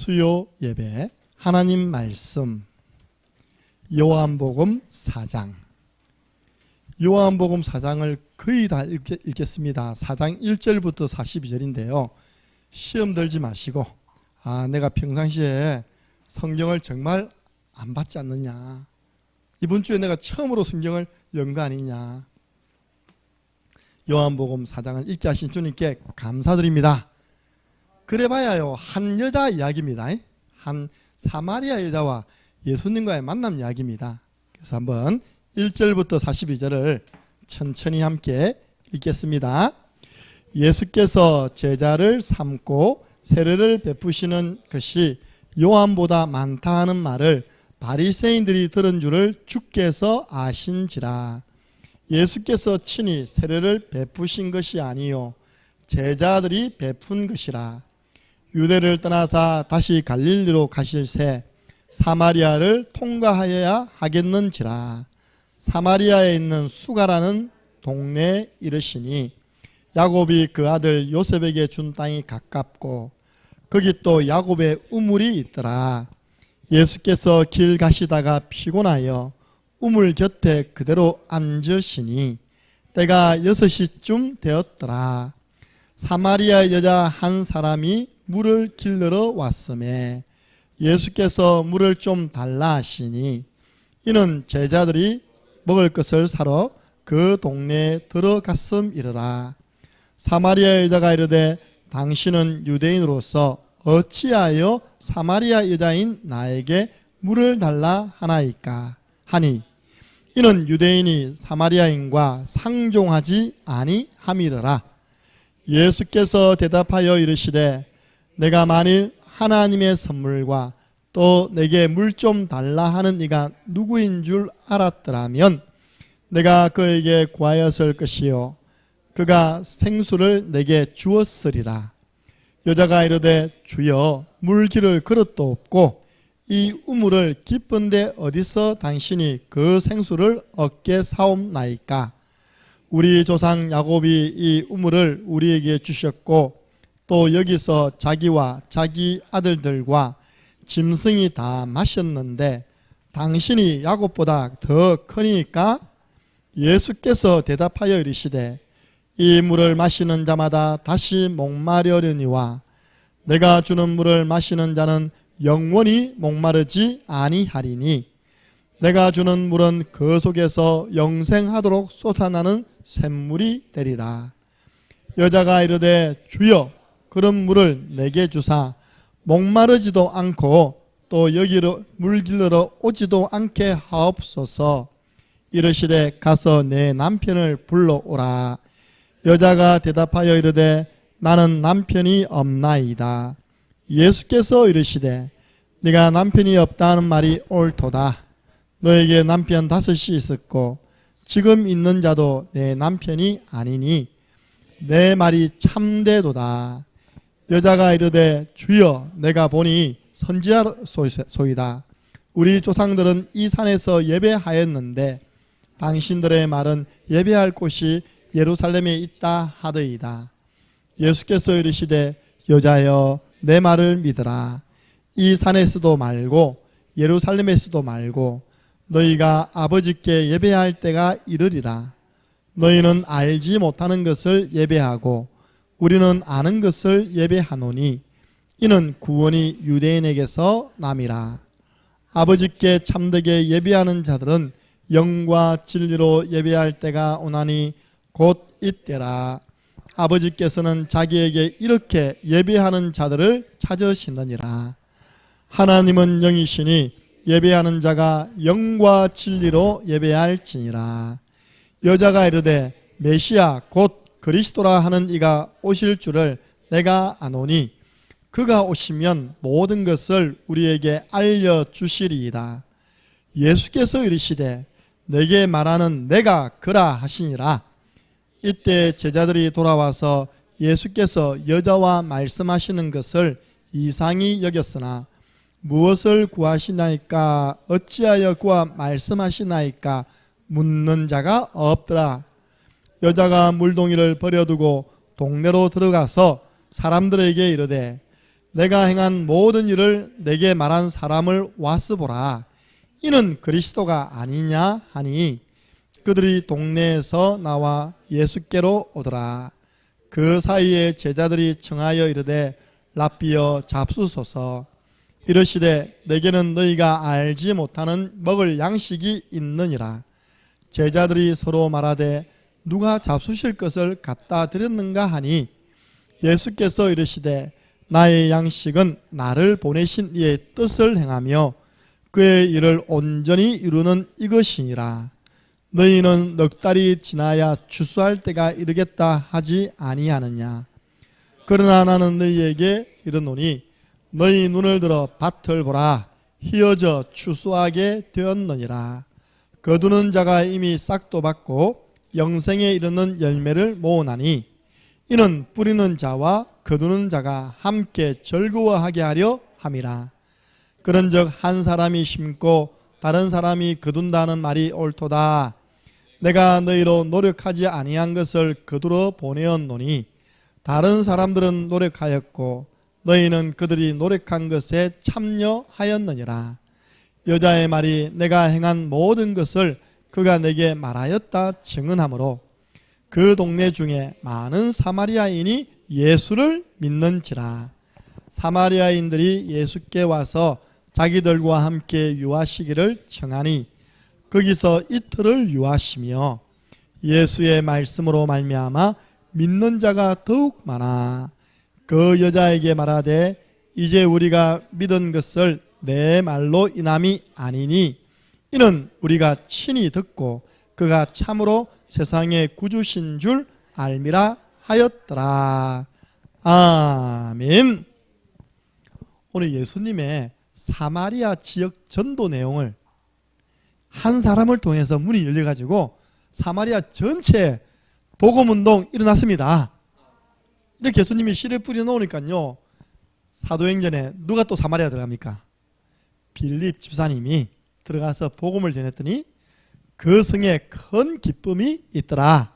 수요 예배 하나님 말씀 요한복음 4장. 요한복음 4장을 거의 다 읽겠습니다. 4장 1절부터 42절인데요. 시험 들지 마시고 내가 평상시에 성경을 정말 안 받지 않느냐, 이번 주에 내가 처음으로 성경을 연 거 아니냐. 요한복음 4장을 읽게 하신 주님께 감사드립니다. 그래봐야요, 한 여자 이야기입니다. 한 사마리아 여자와 예수님과의 만남 이야기입니다. 그래서 한번 1절부터 42절을 천천히 함께 읽겠습니다. 예수께서 제자를 삼고 세례를 베푸시는 것이 요한보다 많다 하는 말을 바리새인들이 들은 줄을 주께서 아신지라. 예수께서 친히 세례를 베푸신 것이 아니요 제자들이 베푼 것이라. 유대를 떠나사 다시 갈릴리로 가실새 사마리아를 통과하여야 하겠는지라. 사마리아에 있는 수가라는 동네에 이르시니 야곱이 그 아들 요셉에게 준 땅이 가깝고 거기 또 야곱의 우물이 있더라. 예수께서 길 가시다가 피곤하여 우물 곁에 그대로 앉으시니 때가 6시쯤 되었더라. 사마리아 여자 한 사람이 물을 길러러 왔음에 예수께서 물을 좀 달라 하시니 이는 제자들이 먹을 것을 사러 그 동네에 들어갔음이러라. 사마리아 여자가 이르되 당신은 유대인으로서 어찌하여 사마리아 여자인 나에게 물을 달라 하나이까 하니 이는 유대인이 사마리아인과 상종하지 아니함이러라. 예수께서 대답하여 이르시되 내가 만일 하나님의 선물과 또 내게 물 좀 달라 하는 이가 누구인 줄 알았더라면 내가 그에게 구하였을 것이요 그가 생수를 내게 주었으리라. 여자가 이르되 주여 물 기를 그릇도 없고 이 우물을 깊은 데 어디서 당신이 그 생수를 얻게 사옵나이까. 우리 조상 야곱이 이 우물을 우리에게 주셨고 또 여기서 자기와 자기 아들들과 짐승이 다 마셨는데 당신이 야곱보다 더 크니까. 예수께서 대답하여 이르시되 이 물을 마시는 자마다 다시 목마르려니와 내가 주는 물을 마시는 자는 영원히 목마르지 아니하리니 내가 주는 물은 그 속에서 영생하도록 솟아나는 샘물이 되리라. 여자가 이르되 주여 그런 물을 내게 주사 목마르지도 않고 또 여기로 물 길러러 오지도 않게 하옵소서. 이르시되 가서 내 남편을 불러오라. 여자가 대답하여 이르되 나는 남편이 없나이다. 예수께서 이르시되 네가 남편이 없다는 말이 옳도다. 너에게 남편 5이 있었고 지금 있는 자도 내 남편이 아니니 내 말이 참되도다. 여자가 이르되 주여 내가 보니 선지자소이다. 우리 조상들은 이 산에서 예배하였는데 당신들의 말은 예배할 곳이 예루살렘에 있다 하더이다. 예수께서 이르시되 여자여 내 말을 믿으라. 이 산에서도 말고 예루살렘에서도 말고 너희가 아버지께 예배할 때가 이르리라. 너희는 알지 못하는 것을 예배하고 우리는 아는 것을 예배하노니 이는 구원이 유대인에게서 남이라. 아버지께 참되게 예배하는 자들은 영과 진리로 예배할 때가 오나니 곧 이때라. 아버지께서는 자기에게 이렇게 예배하는 자들을 찾으시느니라. 하나님은 영이시니 예배하는 자가 영과 진리로 예배할지니라. 여자가 이르되 메시아 곧 그리스도라 하는 이가 오실 줄을 내가 아노니 그가 오시면 모든 것을 우리에게 알려주시리이다. 예수께서 이르시되 내게 말하는 내가 그라 하시니라. 이때 제자들이 돌아와서 예수께서 여자와 말씀하시는 것을 이상히 여겼으나 무엇을 구하시나이까 어찌하여 구하 말씀하시나이까 묻는 자가 없더라. 여자가 물동이를 버려두고 동네로 들어가서 사람들에게 이르되 내가 행한 모든 일을 내게 말한 사람을 와서 보라. 이는 그리스도가 아니냐 하니 그들이 동네에서 나와 예수께로 오더라. 그 사이에 제자들이 청하여 이르되 랍비여 잡수소서. 이르시되 내게는 너희가 알지 못하는 먹을 양식이 있느니라. 제자들이 서로 말하되 누가 잡수실 것을 갖다 드렸는가 하니 예수께서 이르시되 나의 양식은 나를 보내신 이의 뜻을 행하며 그의 일을 온전히 이루는 이것이니라. 너희는 넉 달이 지나야 추수할 때가 이르겠다 하지 아니하느냐. 그러나 나는 너희에게 이르노니 너희 눈을 들어 밭을 보라. 희어져 추수하게 되었느니라. 거두는 자가 이미 싹도 받고 영생에 이르는 열매를 모으나니 이는 뿌리는 자와 거두는 자가 함께 즐거워하게 하려 함이라. 그런즉 한 사람이 심고 다른 사람이 거둔다는 말이 옳도다. 내가 너희로 노력하지 아니한 것을 거두러 보내었노니 다른 사람들은 노력하였고 너희는 그들이 노력한 것에 참여하였느니라. 여자의 말이 내가 행한 모든 것을 그가 내게 말하였다 증언하므로 그 동네 중에 많은 사마리아인이 예수를 믿는지라. 사마리아인들이 예수께 와서 자기들과 함께 유하시기를 청하니 거기서 이틀을 유하시며 예수의 말씀으로 말미암아 믿는 자가 더욱 많아 그 여자에게 말하되 이제 우리가 믿은 것을 내 말로 인함이 아니니 이는 우리가 친히 듣고 그가 참으로 세상의 구주신 줄 알미라 하였더라. 아멘. 오늘 예수님의 사마리아 지역 전도 내용을 한 사람을 통해서 문이 열려가지고 사마리아 전체에 복음운동 일어났습니다. 이렇게 예수님이 씨를 뿌려놓으니까요, 사도행전에 누가 또 사마리아 들어갑니까? 빌립 집사님이 들어가서 복음을 전했더니 그 성에 큰 기쁨이 있더라.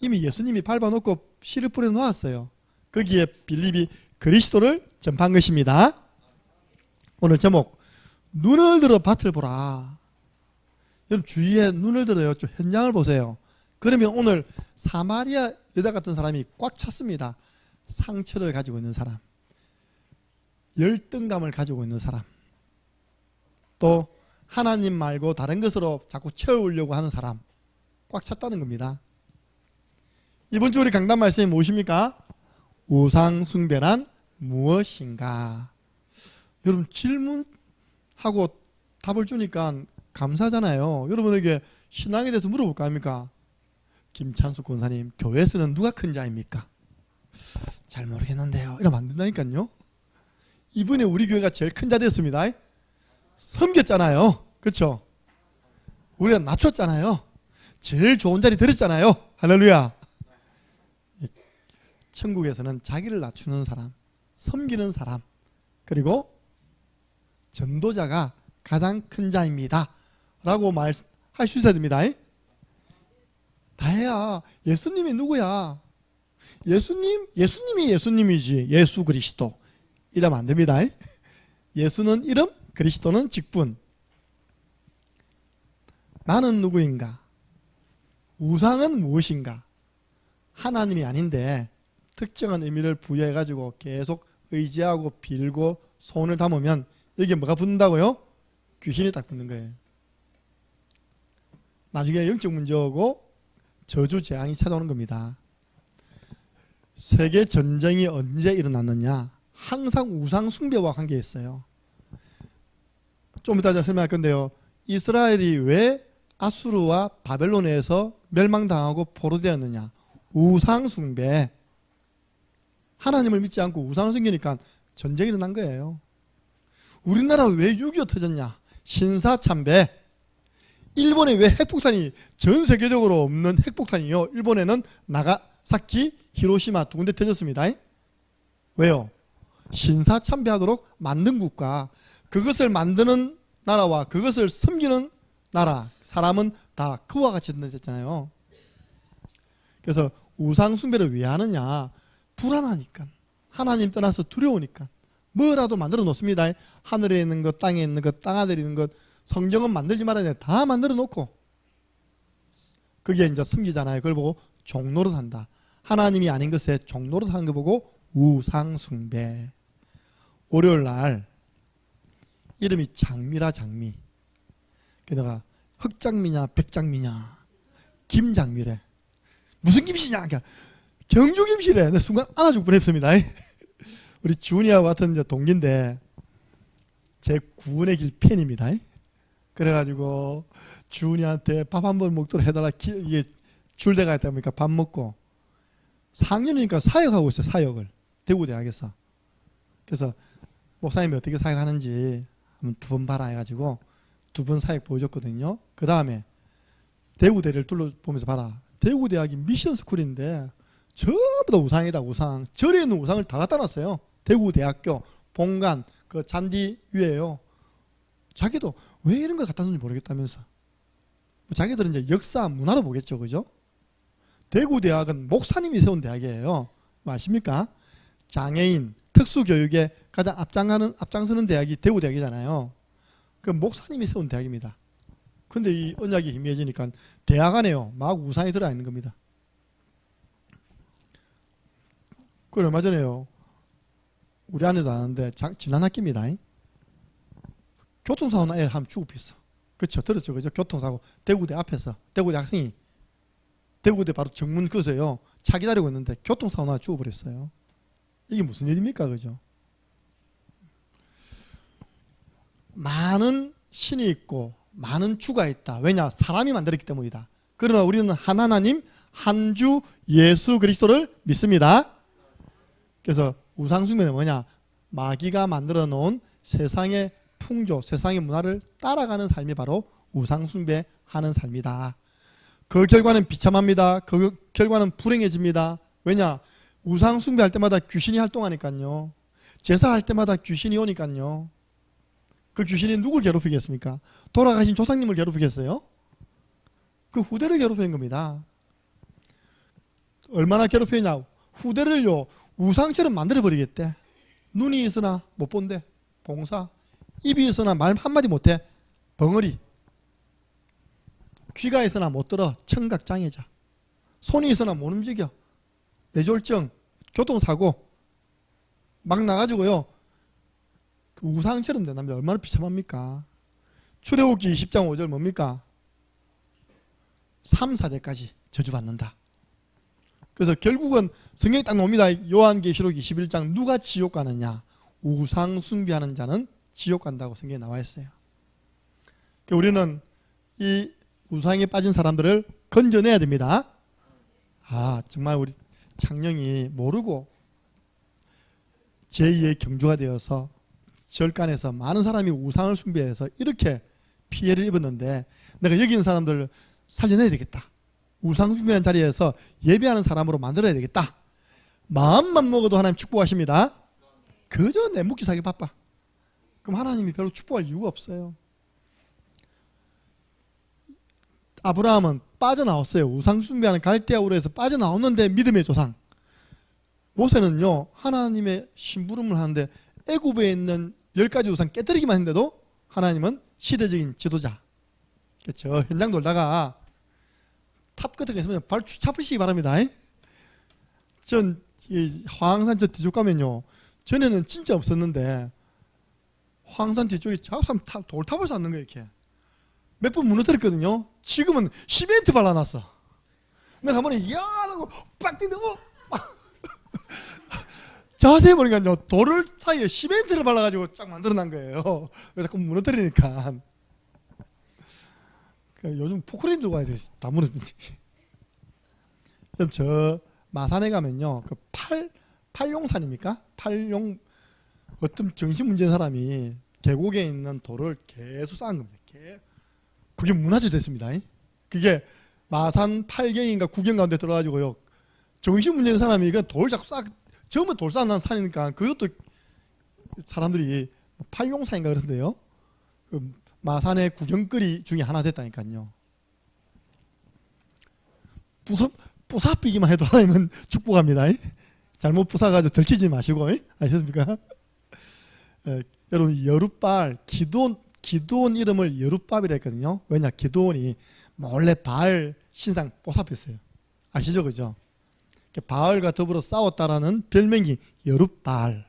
이미 예수님이 밟아놓고 씨를 뿌려놓았어요. 거기에 빌립이 그리스도를 전파한 것입니다. 오늘 제목, 눈을 들어 밭을 보라. 여러분 주위에 눈을 들어요. 좀 현장을 보세요. 그러면 오늘 사마리아 여자 같은 사람이 꽉 찼습니다. 상처를 가지고 있는 사람, 열등감을 가지고 있는 사람, 또 하나님 말고 다른 것으로 자꾸 채우려고 하는 사람 꽉 찼다는 겁니다. 이번 주 우리 강단 말씀이 무엇입니까? 우상 숭배란 무엇인가? 여러분 질문하고 답을 주니까 감사하잖아요. 여러분에게 신앙에 대해서 물어볼까 합니까? 김찬숙 권사님, 교회에서는 누가 큰 자입니까? 잘 모르겠는데요. 이러면 안 된다니까요. 이번에 우리 교회가 제일 큰 자 됐습니다. 섬겼잖아요. 그렇죠? 우리가 낮췄잖아요. 제일 좋은 자리 들었잖아요. 할렐루야. 천국에서는 자기를 낮추는 사람, 섬기는 사람, 그리고 전도자가 가장 큰 자입니다 라고 말할 수 있어야 됩니다. 다혜야, 예수님이 누구야? 예수님이 예수님이지. 예수 그리스도 이러면 안 됩니다. 예수는 이름, 그리스도는 직분. 나는 누구인가? 우상은 무엇인가? 하나님이 아닌데 특정한 의미를 부여해가지고 계속 의지하고 빌고 손을 담으면 여기에 뭐가 붙는다고요? 귀신이 딱 붙는 거예요. 나중에 영적 문제고 저주 재앙이 찾아오는 겁니다. 세계 전쟁이 언제 일어났느냐? 항상 우상 숭배와 관계있어요. 좀 이따 설명할 건데요. 이스라엘이 왜 아수르와 바벨론에서 멸망당하고 포로되었느냐? 우상 숭배. 하나님을 믿지 않고 우상을 섬기니까 전쟁이 일어난 거예요. 우리나라 왜 6.25 터졌냐? 신사참배. 일본에 왜 핵폭탄이 전 세계적으로 없는 핵폭탄이요? 일본에는 나가사키, 히로시마 두 군데 터졌습니다. 왜요? 신사참배하도록 만든 국가, 그것을 만드는 나라와 그것을 섬기는 나라, 사람은 다 그와 같이 된다잖아요. 그래서 우상 숭배를 왜 하느냐? 불안하니까, 하나님 떠나서 두려우니까, 뭐라도 만들어 놓습니다. 하늘에 있는 것, 땅에 있는 것, 땅 아래에 있는 것, 성경은 만들지 말아야 돼. 다 만들어 놓고 그게 이제 섬기잖아요. 그걸 보고 종노릇한다. 하나님이 아닌 것에 종노릇하는 거 보고 우상숭배. 월요일 날 이름이 장미라 장미. 게다가 흑장미냐 백장미냐 김장미래. 무슨 김씨냐? 그러니까 경주 김씨래. 내 순간 안아줄 뻔했습니다. 우리 주은이하고 같은 이제 동기인데 제 구원의 길 팬입니다. 그래가지고 주은이한테 밥 한 번 먹도록 해달라. 이게 줄대가 있다 보니까 밥 먹고 4학년이니까 사역하고 있어요. 사역을 대구대학에서. 그래서 목사님이 어떻게 사역하는지 한번 2번 봐라 해가지고 2번 사역 보여줬거든요. 그 다음에 대구대를 둘러보면서 봐라. 대구대학이 미션스쿨인데 전부 다 우상이다. 우상. 절에 있는 우상을 다 갖다 놨어요. 대구대학교 본관 그 잔디 위에요. 자기도 왜 이런 걸 갖다 놓는지 모르겠다면서. 자기들은 이제 역사 문화로 보겠죠. 그죠? 대구대학은 목사님이 세운 대학이에요. 뭐 아십니까? 장애인 특수교육에 가장 앞장서는 대학이 대구대학이잖아요. 그 목사님이 세운 대학입니다. 근데 이 언약이 희미해지니까 대학 안에요. 막 우상이 들어가 있는 겁니다. 그 얼마 전에요. 우리 아내도 아는데 지난 학기입니다. 교통사고 나 애 한 죽어 pis어. 그렇죠. 들었죠. 그죠? 교통사고. 대구대 앞에서. 대구대 학생이. 대구대 바로 정문 그서요. 차 기다리고 있는데 교통사고 나 죽어버렸어요. 이게 무슨 일입니까? 그죠? 많은 신이 있고 많은 주가 있다. 왜냐? 사람이 만들었기 때문이다. 그러나 우리는 한 하나님, 한 주 예수 그리스도를 믿습니다. 그래서 우상숭배는 뭐냐? 마귀가 만들어 놓은 세상의 풍조, 세상의 문화를 따라가는 삶이 바로 우상숭배하는 삶이다. 그 결과는 비참합니다. 그 결과는 불행해집니다. 왜냐? 우상숭배할 때마다 귀신이 활동하니까요. 제사할 때마다 귀신이 오니까요. 그 귀신이 누굴 괴롭히겠습니까? 돌아가신 조상님을 괴롭히겠어요? 그 후대를 괴롭히는 겁니다. 얼마나 괴롭히냐? 후대를요 우상처럼 만들어버리겠대. 눈이 있으나 못 본대. 봉사. 입이 있으나 말 한마디 못해. 벙어리. 귀가 있으나 못 들어. 청각장애자. 손이 있으나 못 움직여. 뇌졸중. 교통사고. 막 나가지고요. 그 우상처럼 된답니다. 얼마나 비참합니까? 출애굽기 20장 5절 뭡니까? 3, 4대까지 저주받는다. 그래서 결국은 성경에 딱 나옵니다. 요한계시록 21장 누가 지옥 가느냐? 우상 숭배하는 자는 지옥 간다고 성경에 나와 있어요. 그러니까 우리는 이 우상에 빠진 사람들을 건져내야 됩니다. 아, 정말 우리 창령이 모르고 제2의 경주가 되어서 절간에서 많은 사람이 우상을 숭배해서 이렇게 피해를 입었는데 내가 여기 있는 사람들을 살려내야 되겠다. 우상 숭배하는 자리에서 예배하는 사람으로 만들어야 되겠다. 마음만 먹어도 하나님 축복하십니다. 그저 내 묵기 사기 바빠. 그럼 하나님이 별로 축복할 이유가 없어요. 아브라함은 빠져나왔어요. 우상 숭배하는 갈대아 우르에서 빠져나왔는데 믿음의 조상. 모세는요 하나님의 심부름을 하는데 애굽에 있는 10가지 우상 깨뜨리기만 했는데도 하나님은 시대적인 지도자. 저 현장 돌다가 탑 끝에 있으면 발 잡으시기 바랍니다. 전 화왕산 저 뒤쪽 가면요 전에는 진짜 없었는데 화왕산 뒤쪽에 작업사람 돌탑을 쌓는 거예요. 이렇게 몇 번 무너뜨렸거든요. 지금은 시멘트 발라놨어. 내가 한 번에 이야 하고 빡 뛰고 자세히 보니까요 돌을 사이에 시멘트를 발라가지고 쫙 만들어놓은 거예요. 자꾸 무너뜨리니까. 요즘 포크레인 들고 가야 돼. 다 무너뜨리지. 저 마산에 가면요 그 팔룡산입니까? 팔룡 어떤 정신문제인 사람이 계곡에 있는 돌을 계속 쌓은 겁니다. 그게 문화재 됐습니다. 그게 마산 8경인가 9경 가운데 들어가지고요 정신문제인 사람이 돌 자꾸 전부 돌 쌓는 산이니까 그것도 사람들이 팔룡산인가 그러는데요 그 마산의 구경거리 중에 하나 됐다니까요. 부사삐기만 해도 하나님은 축복합니다. 잘못 부사가지고 들키지 마시고 아셨습니까? 여러분 여룻바알 기드온 이름을 여룻밥이라 했거든요. 왜냐? 기드온이 몰래 바알 신상 보살폈어요. 아시죠? 그죠? 바알과 더불어 싸웠다라는 별명이 여룻바알.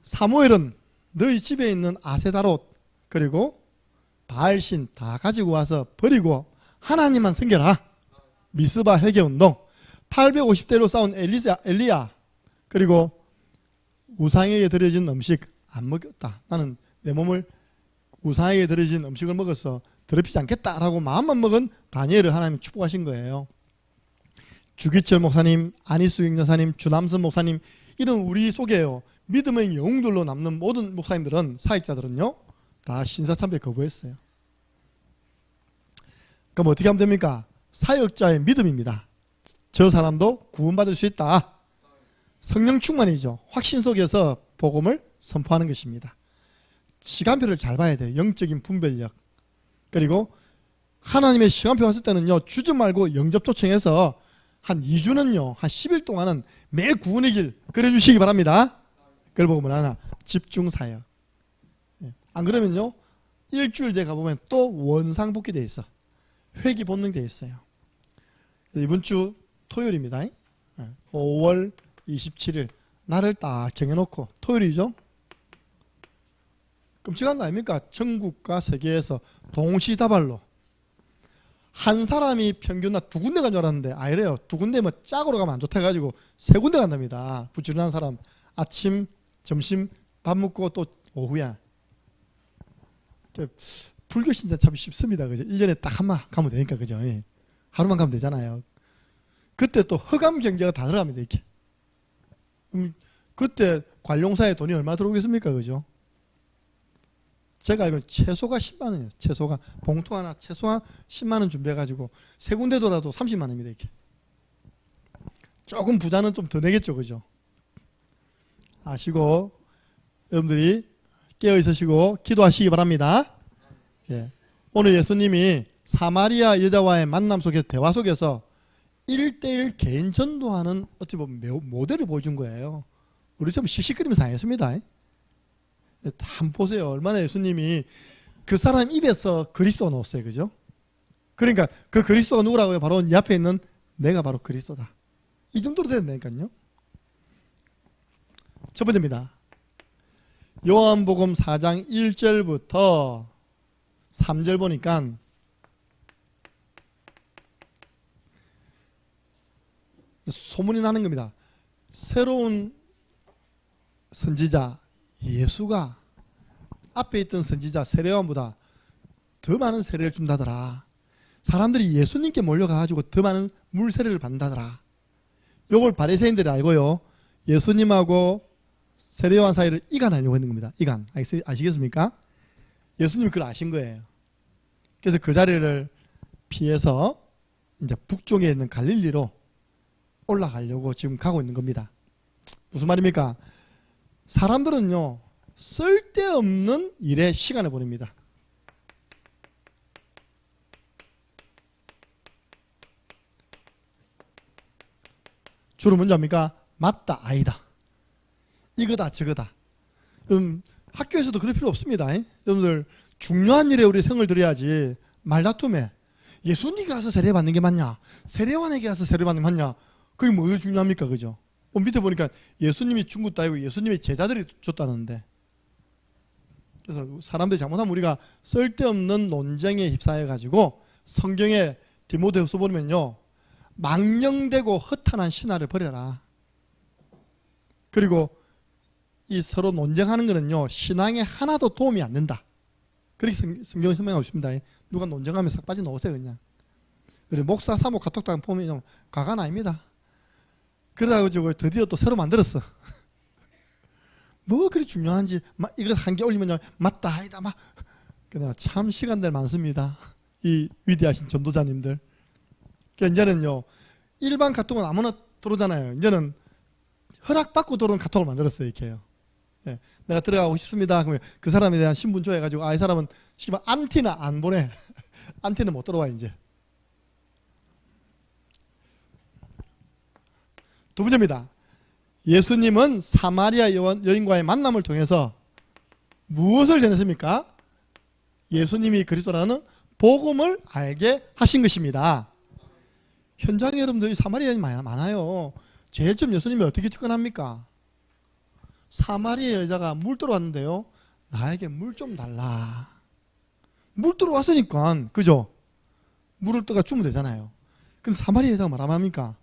사무엘은 너희 집에 있는 아세다롯 그리고 바알신 다 가지고 와서 버리고 하나님만 섬겨라. 미스바 회개운동. 850대로 싸운 엘리야 그리고 우상에게 드려진 음식 안 먹였다. 나는 내 몸을 우상에게 드려진 음식을 먹어서 더럽히지 않겠다라고 마음만 먹은 다니엘을 하나님이 축복하신 거예요. 주기철 목사님, 안희수 여사님, 주남선 목사님 이런 우리 속에요. 믿음의 영웅들로 남는 모든 목사님들은 사역자들은요. 다 신사참배 거부했어요. 그럼 어떻게 하면 됩니까? 사역자의 믿음입니다. 저 사람도 구원받을 수 있다. 성령 충만이죠. 확신 속에서 복음을 선포하는 것입니다. 시간표를 잘 봐야 돼요. 영적인 분별력. 그리고 하나님의 시간표 왔을 때는요. 주저 말고 영접 초청해서 한 2주는요. 한 10일 동안은 매일 구원의 길 그려주시기 바랍니다. 그걸 보면 하나 집중 사역. 안 그러면요. 일주일 돼 가보면 또 원상복귀 돼 있어. 회귀 본능 돼 있어요. 이번 주 토요일입니다. 5월 27일 날을 딱 정해놓고 토요일이죠. 끔찍한 거 아닙니까? 전국과 세계에서 동시다발로 한 사람이 평균 나 2군데 간 줄 알았는데 아니래요. 2군데 뭐 짝으로 가면 안 좋다 해가지고 3군데 간답니다. 부지런한 사람 아침 점심 밥 먹고 또 오후야. 불교 신자 참 쉽습니다. 그죠? 1년에 딱 한 번 가면 되니까 그죠? 하루만 가면 되잖아요. 그때 또 허감 경제가 다 들어갑니다. 이렇게. 그때 관용사에 돈이 얼마 들어오겠습니까? 그죠? 제가 알기로 최소가 10만 원이에요. 최소가 봉투 하나 최소한 10만 원 준비해가지고 3군데 돌아도 30만 원입니다. 이렇게. 조금 부자는 좀 더 내겠죠. 그죠? 아시고 여러분들이 깨어 있으시고 기도하시기 바랍니다. 예. 오늘 예수님이 사마리아 여자와의 만남 속에서 대화 속에서 1대1 개인 전도하는 어떻게 보면 모델을 보여준 거예요. 우리 좀 씩씩거리면서 다녔습니다. 한번 보세요. 얼마나 예수님이 그 사람 입에서 그리스도가 나왔어요. 그죠? 그러니까 그 그리스도가 누구라고요? 바로 이 앞에 있는 내가 바로 그리스도다. 이 정도로 돼야 된다니까요. 첫 번째입니다. 요한복음 4장 1절부터 3절 보니까 소문이 나는 겁니다. 새로운 선지자 예수가 앞에 있던 선지자 세례요한보다 더 많은 세례를 준다더라. 사람들이 예수님께 몰려가가지고 더 많은 물 세례를 받는다더라. 요걸 바리새인들이 알고요. 예수님하고 세례요한 사이를 이간하려고 했는 겁니다. 이간. 아시겠습니까? 예수님이 그걸 아신 거예요. 그래서 그 자리를 피해서 이제 북쪽에 있는 갈릴리로 올라가려고 지금 가고 있는 겁니다. 무슨 말입니까? 사람들은요, 쓸데없는 일에 시간을 보냅니다. 주로 뭔지 압니까? 맞다, 아니다. 이거다, 저거다. 학교에서도 그럴 필요 없습니다. 여러분들, 중요한 일에 우리 성을 들여야지, 말다툼에, 예수님이 가서 세례받는 게 맞냐? 세례요한에게 가서 세례받는 게 맞냐? 그게 뭐가 중요합니까? 그죠? 밑에 보니까 예수님이 준 것도 아니고 예수님의 제자들이 줬다는데. 그래서 사람들이 잘못하면 우리가 쓸데없는 논쟁에 휩싸여가지고 성경에 디모데후서 보면요. 망령되고 허탄한 신화를 버려라. 그리고 이 서로 논쟁하는 거는요. 신앙에 하나도 도움이 안 된다. 그렇게 성경에 설명하고 있습니다. 누가 논쟁하면 싹 빠져나오세요. 그냥. 그래서 목사, 사모, 카톡당 보면 가관 아닙니다. 그러다가 드디어 또 새로 만들었어. 뭐 그리 중요한지 이거 한 개 올리면 맞다 아니다 막 그냥 참 시간들 많습니다. 이 위대하신 전도자님들. 그러니까 이제는요 일반 카톡은 아무나 들어오잖아요. 이제는 허락받고 들어온 카톡을 만들었어요. 이렇게요. 예, 내가 들어가고 싶습니다. 그러면 그 사람에 대한 신분 조회해가지고 이 사람은 씨발 안티나 안 보내. 안티는 못 들어와 이제. 두 번째입니다. 예수님은 사마리아 여인과의 만남을 통해서 무엇을 전했습니까? 예수님이 그리스도라는 복음을 알게 하신 것입니다. 현장에 여러분들 사마리아 여인 많아요. 제일 처음 예수님이 어떻게 접근합니까? 사마리아 여자가 물 들어왔는데요. 나에게 물 좀 달라. 물 들어왔으니까 그죠? 물을 떠가 주면 되잖아요. 근데 사마리아 여자가 뭐라 합니까?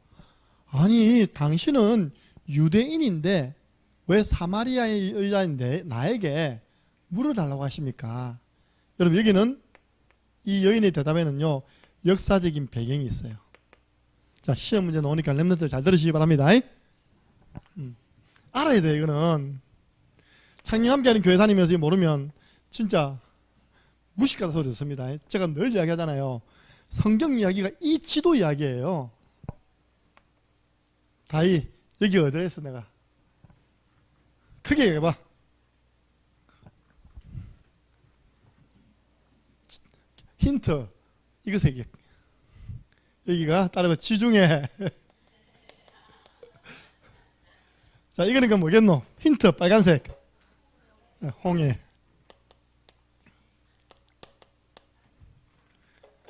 아니 당신은 유대인인데 왜 사마리아의 여자인데 나에게 물을 달라고 하십니까? 여러분 여기는 이 여인의 대답에는요 역사적인 배경이 있어요. 자 시험 문제 나오니까 렘넌트들 잘 들으시기 바랍니다. 알아야 돼요. 이거는 창녕 함께하는 교회 다니면서 모르면 진짜 무식하다 소리 듣습니다. 제가 늘 이야기하잖아요. 성경 이야기가 이 지도 이야기예요. 다이 여기 어디에 있어 내가 크게 해봐. 힌트 이거 세 개. 여기가 따라서 지중해. 자 이거는 그 뭐겠노? 힌트 빨간색 홍해.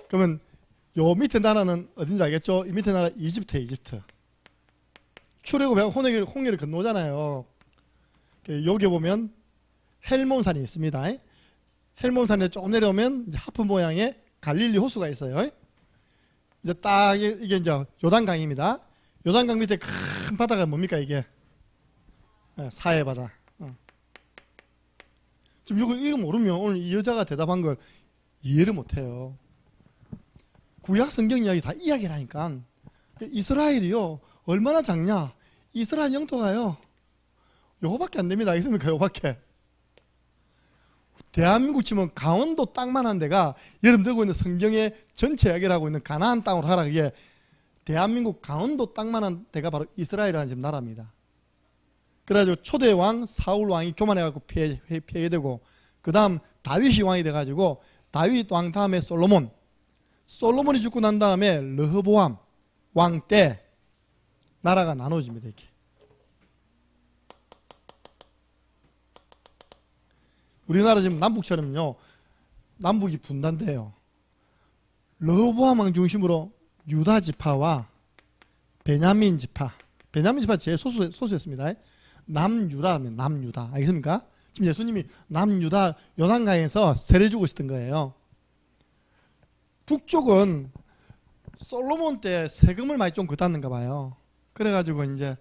그러면 요 밑에 나라는 어딘지 알겠죠? 이 밑에 나라 이집트예요. 이집트. 출애굽해서 홍해를 건너잖아요. 여기 보면 헬몬산이 있습니다. 헬몬산에 조금 내려오면 이제 하프 모양의 갈릴리 호수가 있어요. 이제 딱 이게 이제 요단강입니다. 요단강 밑에 큰 바다가 뭡니까 이게? 사해 바다. 지금 이거 모르면 오늘 이 여자가 대답한 걸 이해를 못해요. 구약 성경 이야기 다 이야기라니까. 이스라엘이요 얼마나 작냐? 이스라엘 영토가요 요거밖에 안 됩니다. 있습니까? 요거밖에. 대한민국 치면 강원도 땅만한 데가 여러분 들고 있는 성경의 전체 이야기를 하고 있는 가나안 땅으로 하라. 그게 대한민국 강원도 땅만한 데가 바로 이스라엘이라는 지금 나라입니다. 그래가지고 초대 왕 사울 왕이 교만해가지고 폐해되고 그 다음 다윗이 왕이 돼가지고 다윗 왕 다음에 솔로몬이 죽고 난 다음에 르호보암 왕 때 나라가 나눠집니다. 이렇게. 우리나라 지금 남북처럼요 남북이 분단돼요. 르호보암 왕 중심으로 유다 지파와 베냐민 지파 제일 소수였습니다. 남유다면 남유다 알겠습니까? 지금 예수님이 남유다 요단강에서 세례주고 있었던 거예요. 북쪽은 솔로몬 때 세금을 많이 좀 걷었는가 봐요. 그래가지고 이제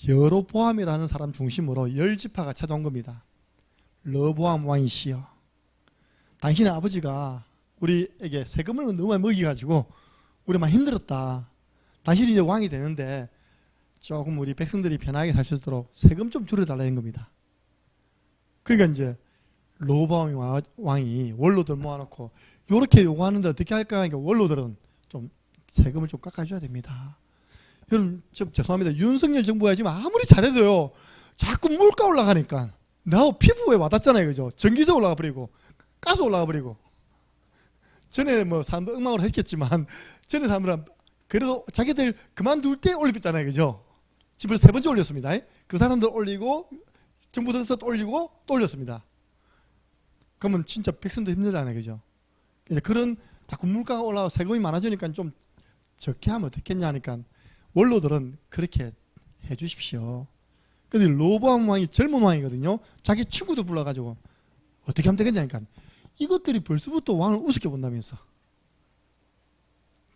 여로보암이라는 사람 중심으로 10지파가 찾아온 겁니다. 르호보암 왕이시여 당신의 아버지가 우리에게 세금을 너무 많이 먹여가지고 우리 많이 힘들었다. 당신이 이제 왕이 되는데 조금 우리 백성들이 편하게 살 수 있도록 세금 좀 줄여달라는 겁니다. 그러니까 이제 르호보암 왕이 원로들 모아놓고 이렇게 요구하는데 어떻게 할까 하니까 원로들은 좀 세금을 좀 깎아줘야 됩니다. 여러분 좀 죄송합니다. 윤석열 정부가 지금 아무리 잘해도요 자꾸 물가 올라가니까 나 피부에 와닿잖아요. 그죠? 전기세 올라가 버리고 가스 올라가 버리고 전에 뭐 사람들 엉망으로 했겠지만 전에 사람들은 그래도 자기들 그만둘 때 올렸잖아요. 그죠? 지금 3번째 올렸습니다. 그 사람들 올리고 정부 들어서 또 올리고 또 올렸습니다. 그러면 진짜 백성들 힘들잖아요. 그죠? 이제 그런 자꾸 물가가 올라가고 세금이 많아지니까 좀 적게 하면 어떻겠냐 하니까 원로들은 그렇게 해 주십시오. 근데 르호보암 왕이 젊은 왕이거든요. 자기 친구도 불러가지고 어떻게 하면 되겠냐니까 이것들이 벌써부터 왕을 우습게 본다면서.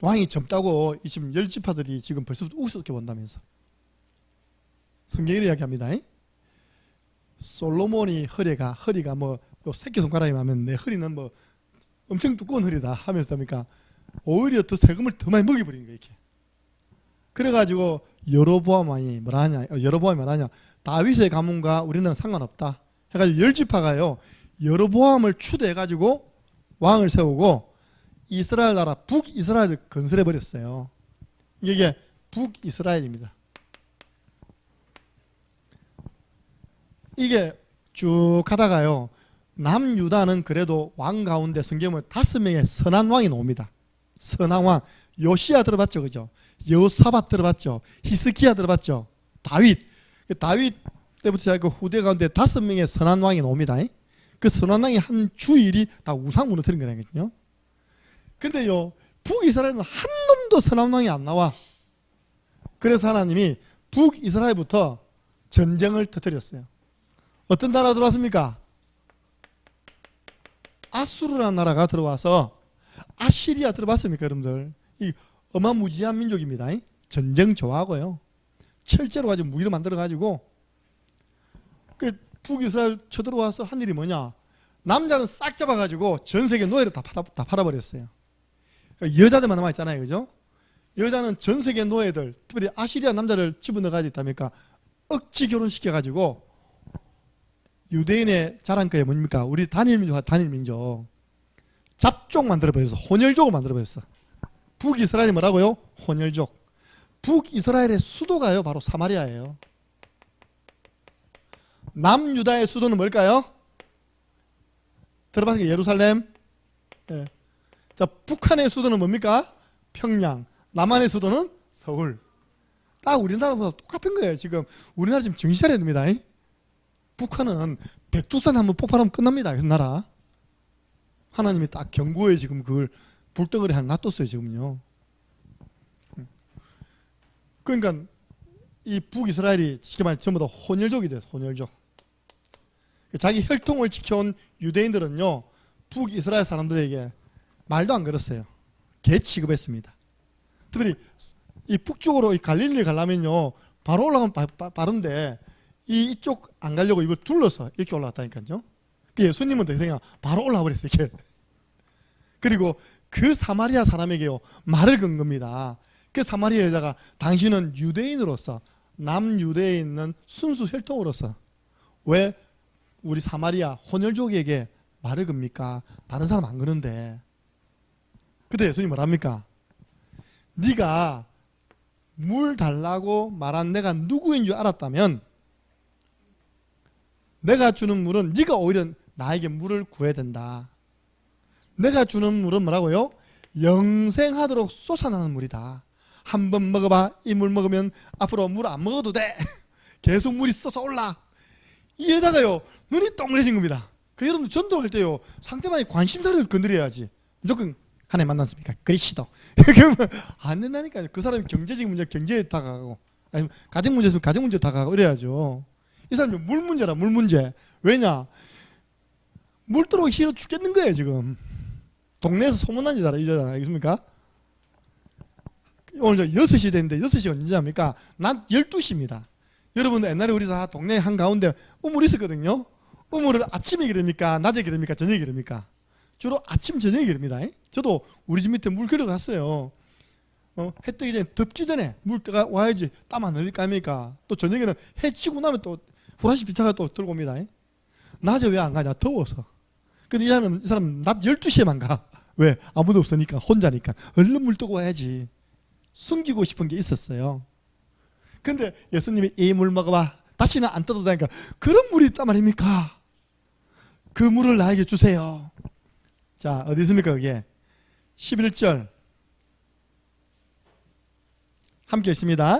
왕이 젊다고 지금 10지파들이 지금 벌써부터 우습게 본다면서. 성경이 이야기합니다. 솔로몬이 허리가 뭐 새끼손가락이 하면 내 허리는 뭐 엄청 두꺼운 허리다 하면서 됩니까? 오히려 더 세금을 더 많이 먹여버리는 거예요. 이렇게. 그래가지고 여로보암이 뭐라 하냐 다윗의 가문과 우리는 상관없다 해가지고 10지파가요 여로보암을 추대해가지고 왕을 세우고 이스라엘 나라 북이스라엘을 건설해버렸어요. 이게 북이스라엘입니다. 이게 쭉 하다가요 남유다는 그래도 왕 가운데 성경은 5명의 선한 왕이 나옵니다. 선한 왕 요시야 들어봤죠? 그죠? 여호사밧 들어봤죠? 히스기야 들어봤죠? 다윗 때부터 시작해서 후대 가운데 5명의 선한 왕이 나옵니다. 그 선한 왕이 한 주일이 다 우상 무너뜨린 거거든요. 근데요, 북이스라엘은 한 놈도 선한 왕이 안 나와. 그래서 하나님이 북이스라엘부터 전쟁을 터뜨렸어요. 어떤 나라 들어왔습니까? 아수르라는 나라가 들어와서, 아시리아 들어봤습니까, 여러분들? 이 어마무지한 민족입니다. 전쟁 좋아하고요. 철제로 가지고 무기를 만들어가지고, 그 북이스라엘 쳐들어와서 한 일이 뭐냐? 남자는 싹 잡아가지고 전 세계 노예를 다 팔아버렸어요. 그러니까 여자들만 남아있잖아요, 그죠? 여자는 전 세계 노예들, 특별히 아시리아 남자를 집어넣어가지고 있다니까 억지 결혼시켜가지고 유대인의 자랑거리 뭡니까? 우리 단일민족 잡족 만들어버렸어. 혼혈족을 만들어버렸어. 북이스라엘이 뭐라고요? 혼혈족. 북이스라엘의 수도가요, 바로 사마리아예요. 남유다의 수도는 뭘까요? 들어봤습니까? 예루살렘. 예. 자, 북한의 수도는 뭡니까? 평양. 남한의 수도는 서울. 딱 우리나라보다 똑같은 거예요. 지금 우리나라 지금 정신 차려야 됩니다. 북한은 백두산 한번 폭발하면 끝납니다. 그 나라. 하나님이 딱 경고에 지금 그걸 불덩어리 하나 놔뒀어요. 지금요. 그러니까 이 북이스라엘이 쉽게 말해 전부 다 혼혈족이 돼요. 혼혈족. 자기 혈통을 지켜온 유대인들은요, 북이스라엘 사람들에게 말도 안 걸었어요. 개 취급했습니다. 특별히 이 북쪽으로 이 갈릴리 가려면요, 바로 올라가면 빠른데 이쪽 안 가려고 이걸 둘러서 이렇게 올라갔다니까요. 예수님은 그냥 바로 올라와 버렸어요. 이렇게. 그리고 그 사마리아 사람에게요, 말을 건 겁니다. 그 사마리아 여자가 당신은 유대인으로서, 남유대에 있는 순수 혈통으로서 왜 우리 사마리아 혼혈족에게 말을 겁니까? 다른 사람 안 그러는데. 그때 예수님 뭐랍니까? 네가 물 달라고 말한 내가 누구인 줄 알았다면 내가 주는 물은 네가 오히려 나에게 물을 구해야 된다. 내가 주는 물은 뭐라고요? 영생하도록 솟아나는 물이다. 한 번 먹어봐. 이 물 먹으면 앞으로 물 안 먹어도 돼. 계속 물이 솟아올라. 이 여자가요, 눈이 동그래진 겁니다. 그 여러분 전도할 때요, 상대방의 관심사를 건드려야지. 무조건 하나님 만났습니까? 그리시도. 그러면 안 된다니까요. 그 사람이 경제적인 문제, 경제에 다가가고, 아니면 가정 문제 있으면 가정 문제 다가가고 이래야죠. 이 사람이 물 문제라, 물 문제. 왜냐? 물 들어오기 싫어 죽겠는 거예요, 지금. 동네에서 소문난 여자라, 이 여자. 알겠습니까? 오늘 6시 됐는데 6시가 언제 합니까? 낮 12시입니다. 여러분, 옛날에 우리 다 동네 한가운데 우물이 있었거든요. 우물을 아침에 기릅니까? 낮에 기릅니까? 저녁에 기릅니까? 주로 아침, 저녁에 기릅니다. 저도 우리 집 밑에 물 길러 갔어요. 해 뜨기 전에, 덥기 전에 물가 와야지 땀 안 흘릴까 합니까? 또 저녁에는 해 치고 나면 또 후라시 비차가 또 들고 옵니다. 낮에 왜 안 가냐? 더워서. 근데 이 사람 낮 12시에만 가. 왜? 아무도 없으니까, 혼자니까. 얼른 물 뜨고 와야지. 숨기고 싶은 게 있었어요. 근데 예수님이 이 물 먹어봐. 다시는 안 떠도 되니까. 그런 물이 있단 말입니까? 그 물을 나에게 주세요. 자, 어디 있습니까, 그게? 11절. 함께 읽습니다.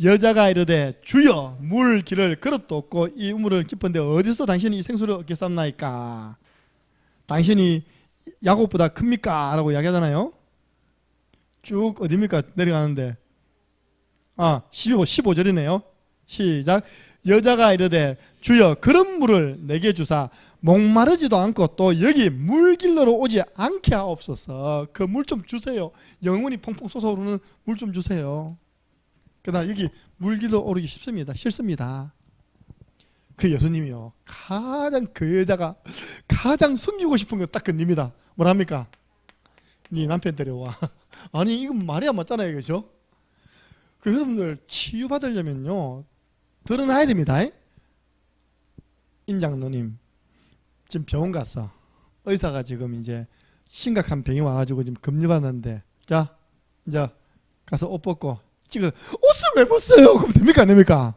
여자가 이르되 주여 물 길을 그릇도 없고 이 우물을 깊은데 어디서 당신이 이 생수를 얻겠사옵나이까? 당신이 야곱보다 큽니까? 라고 이야기하잖아요. 쭉 어디입니까? 내려가는데 15절이네요. 시작. 여자가 이르되 주여 그런 물을 내게 주사 목마르지도 않고 또 여기 물 길러로 오지 않게 하옵소서. 그 물 좀 주세요. 영혼이 펑펑 솟아오르는 물 좀 주세요. 그러나 여기 물 길러 오르기 싫습니다. 그 예수님이요, 그 여자가 가장 숨기고 싶은 거 딱 그겁니다. 뭐랍니까? 네 남편 데려와. 아니 이건 말이 안 맞잖아요, 그죠? 그 여러분들 치유받으려면요 드러나야 됩니다. 임장로님 지금 병원 갔어. 의사가 지금 이제 심각한 병이 와가지고 지금 급료받는데, 자 이제 가서 옷 벗고 찍어. 옷을 왜 벗어요? 그럼 됩니까 안 됩니까?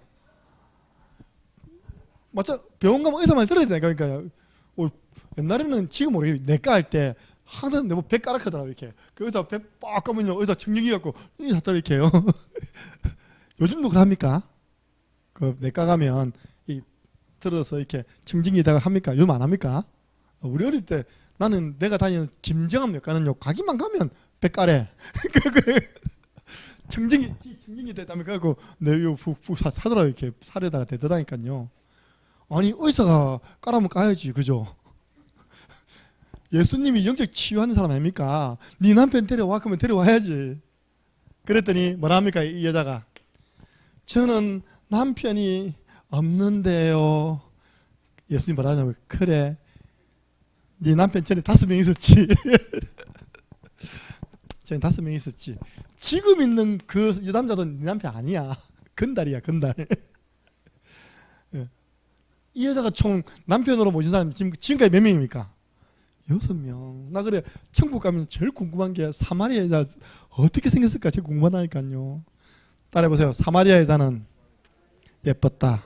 맞아. 병원 가면 의사 말 들어야 되니까. 그러니까 옛날에는 지금 모르겠어요. 내과 할 때 항상 내뭐 배 까락하더라고. 이렇게 그 의사 배 빡 까면요 의사 청력이 갖고 이 샀다 이렇게 해요. 요즘도 그럽니까? 그 내과 가면 이 들어서 이렇게 청진기다가 합니까? 요즘 안 합니까? 우리 어릴 때 나는 내가 다니는 김정암 내과는요, 가기만 가면 백가래. 청진기 됐다면 그래갖고 내요 푹푹 사더라고. 이렇게 살에다가 대더라니까요. 아니 의사가 까라면 까야지, 그죠? 예수님이 영적 치유하는 사람 아닙니까? 네 남편 데려와 그러면 데려와야지. 그랬더니 뭐라 합니까? 이 여자가, 저는 남편이 없는데요. 예수님 뭐라 하냐면, 그래, 네 남편 전에 5명 있었지. 전에 5명 있었지. 지금 있는 그 남자도 네 남편 아니야. 건달이야, 건달. 이 여자가 총 남편으로 모신 사람이 지금까지 몇 명입니까? 6명. 나 그래, 천국 가면 제일 궁금한 게 사마리아 여자 어떻게 생겼을까 제일 궁금하다니까요. 따라해보세요. 사마리아 여자는 예뻤다.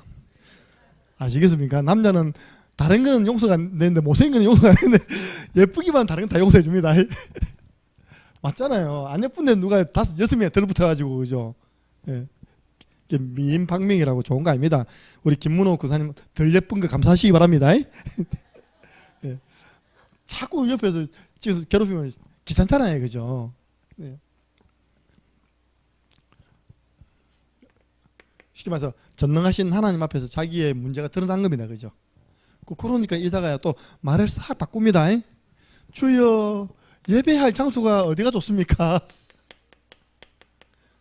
아시겠습니까? 남자는 다른 거는 용서가 안 되는데 못생긴 거는 용서가 안 되는데 예쁘기만 다른 건 다 용서해 줍니다. 맞잖아요. 안 예쁜데 누가 6명 들어붙어가지고, 그죠? 예. 미인방명이라고 좋은 거 아닙니다. 우리 김문호 교사님 덜 예쁜 거 감사하시기 바랍니다. 예. 자꾸 옆에서 찍어서 괴롭히면 귀찮잖아요, 그죠? 예. 쉽게 말해서 전능하신 하나님 앞에서 자기의 문제가 드러난 겁니다, 그죠? 그러니까 이다가 또 말을 싹 바꿉니다. 주여, 예배할 장소가 어디가 좋습니까?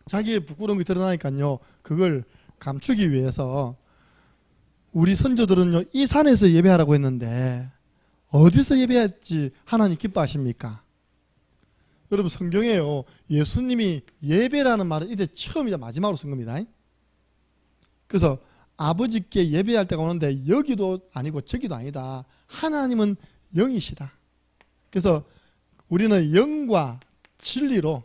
자기의 부끄러운 게 드러나니까요, 그걸 감추기 위해서 우리 선조들은요, 이 산에서 예배하라고 했는데 어디서 예배할지 하나님 기뻐하십니까? 여러분, 성경에요, 예수님이 예배라는 말은 이제 처음이자 마지막으로 쓴 겁니다. 그래서 아버지께 예배할 때가 오는데 여기도 아니고 저기도 아니다. 하나님은 영이시다. 그래서 우리는 영과 진리로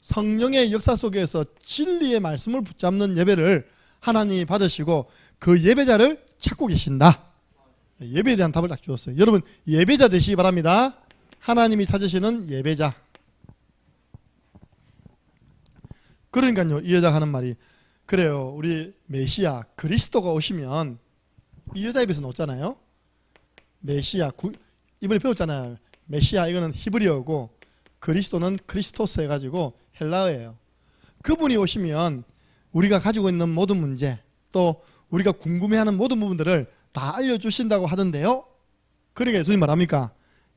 성령의 역사 속에서 진리의 말씀을 붙잡는 예배를 하나님이 받으시고 그 예배자를 찾고 계신다. 예배에 대한 답을 딱 주었어요. 여러분, 예배자 되시기 바랍니다. 하나님이 찾으시는 예배자. 그러니까요, 이 여자가 하는 말이, 그래요, 우리 메시아 그리스도가 오시면, 이 여자 입에서 나왔잖아요. 메시아, 이번에 배웠잖아요. 메시아, 이거는 히브리어고 그리스도는 크리스토스 해가지고 헬라어예요. 그분이 오시면 우리가 가지고 있는 모든 문제, 또 우리가 궁금해하는 모든 부분들을 다 알려주신다고 하던데요. 그러니까 예수님 말합니까?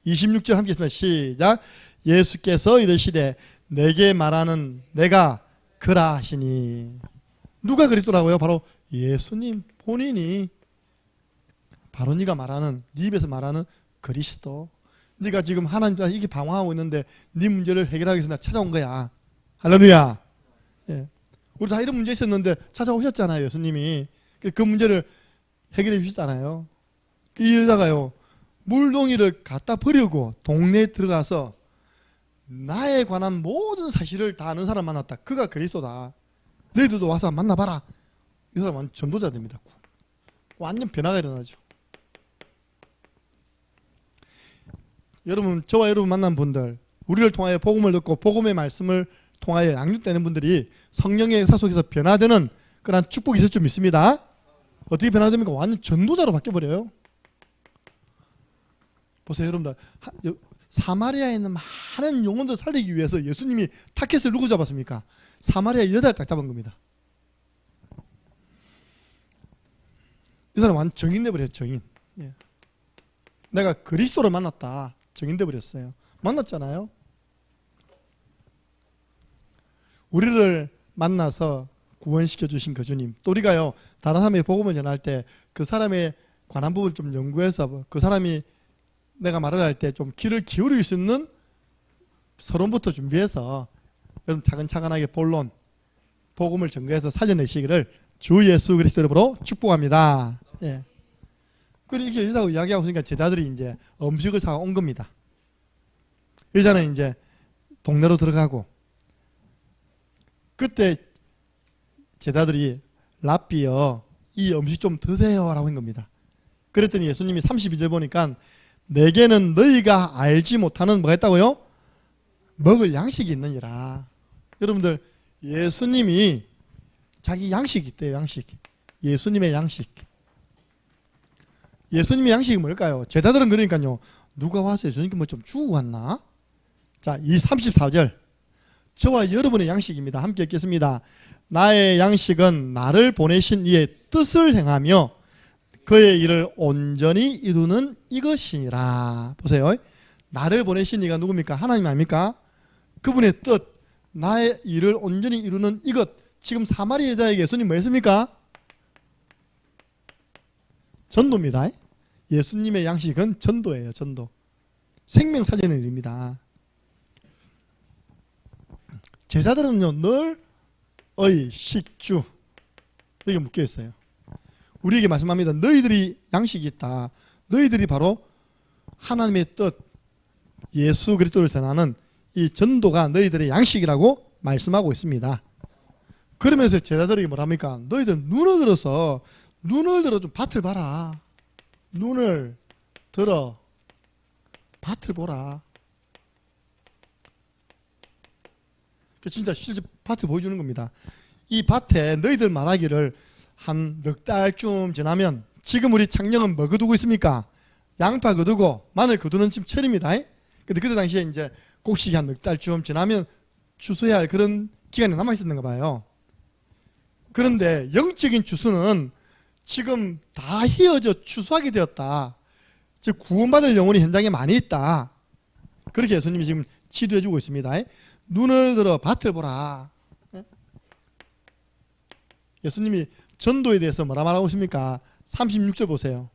26절 함께 했습니다. 시작. 예수께서 이르시되 내게 말하는 내가 그라 하시니. 누가 그리스도라고요? 바로 예수님 본인이, 바로 네가 말하는, 네 입에서 말하는 그리스도. 네가 지금 하나님 앞에 이게 방황하고 있는데 네 문제를 해결하기 위해서 나 찾아온 거야. 할렐루야. 예. 우리 다 이런 문제 있었는데 찾아오셨잖아요, 예수님이. 그 문제를 해결해 주셨잖아요. 이 여자가요, 물동이를 갖다 버리고 동네에 들어가서 나에 관한 모든 사실을 다 아는 사람 만났다. 그가 그리스도다. 너희들도 와서 만나봐라. 이 사람은 전도자 됩니다. 완전 변화가 일어나죠. 여러분, 저와 여러분 만난 분들, 우리를 통하여 복음을 듣고 복음의 말씀을 통하여 양육되는 분들이 성령의 역사 속에서 변화되는 그런 축복이 있을 줄 믿습니다. 어떻게 변화됩니까? 완전 전도자로 바뀌어버려요. 보세요, 여러분들. 사마리아에 있는 많은 영혼들 살리기 위해서 예수님이 타켓을 누구 잡았습니까? 사마리아 여자를 딱 잡은 겁니다. 이 사람 완전 정인돼 버렸어요. 정인. 예. 내가 그리스도를 만났다. 정인돼 버렸어요. 만났잖아요. 우리를 만나서 구원시켜 주신 그 주님, 또 우리가요, 다른 사람에게 복음을 전할 때 그 사람에 관한 부분을 좀 연구해서 그 사람이 내가 말을 할 때 좀 귀를 기울일 수 있는 서론부터 준비해서 여러분 차근차근하게 본론, 복음을 전개해서 살려내시기를 주 예수 그리스도 이름으로 축복합니다. 예. 그리고 이렇게 여자하고 이야기하고 있으니까 제자들이 이제 음식을 사와 온 겁니다. 여자는 이제 동네로 들어가고, 그때 제자들이 랍비여, 이 음식 좀 드세요 라고 한 겁니다. 그랬더니 예수님이 32절 보니까 내게는 너희가 알지 못하는 뭐가 있다고요? 먹을 양식이 있느니라. 여러분들, 예수님이 자기 양식이 있대요. 양식. 예수님의 양식. 예수님의 양식이 뭘까요? 제자들은 그러니까요, 누가 와서 예수님께 뭐 좀 주고 갔나? 자, 이 34절. 저와 여러분의 양식입니다. 함께 읽겠습니다. 나의 양식은 나를 보내신 이의 뜻을 행하며 그의 일을 온전히 이루는 이것이니라. 보세요. 나를 보내신 이가 누굽니까? 하나님 아닙니까? 그분의 뜻, 나의 일을 온전히 이루는 이것. 지금 사마리 여자에게 예수님 뭐 했습니까? 전도입니다. 예수님의 양식은 전도예요. 전도. 생명 살리는 일입니다. 제자들은요, 늘 의 식주 여기 묶여 있어요. 우리에게 말씀합니다. 너희들이 양식이 있다. 너희들이 바로 하나님의 뜻, 예수 그리스도를 전하는 이 전도가 너희들의 양식이라고 말씀하고 있습니다. 그러면서 제자들에게 뭐랍니까? 너희들 눈을 들어 좀 밭을 봐라. 눈을 들어 밭을 보라. 진짜 실제 밭을 보여주는 겁니다. 이 밭에 너희들 말하기를 한 넉 달쯤 지나면, 지금 우리 창녕은 뭐 거두고 있습니까? 양파 거두고 마늘 거두는 지금 철입니다. 근데 그때 당시에 이제 곡식이 한 넉 달쯤 지나면 추수해야 할 그런 기간이 남아있었는가 봐요. 그런데 영적인 추수는 지금 다 휘어져 추수하게 되었다. 즉 구원받을 영혼이 현장에 많이 있다. 그렇게 예수님이 지금 치료해주고 있습니다. 눈을 들어 밭을 보라. 예수님이 전도에 대해서 뭐라 말하고 있습니까? 36절 보세요.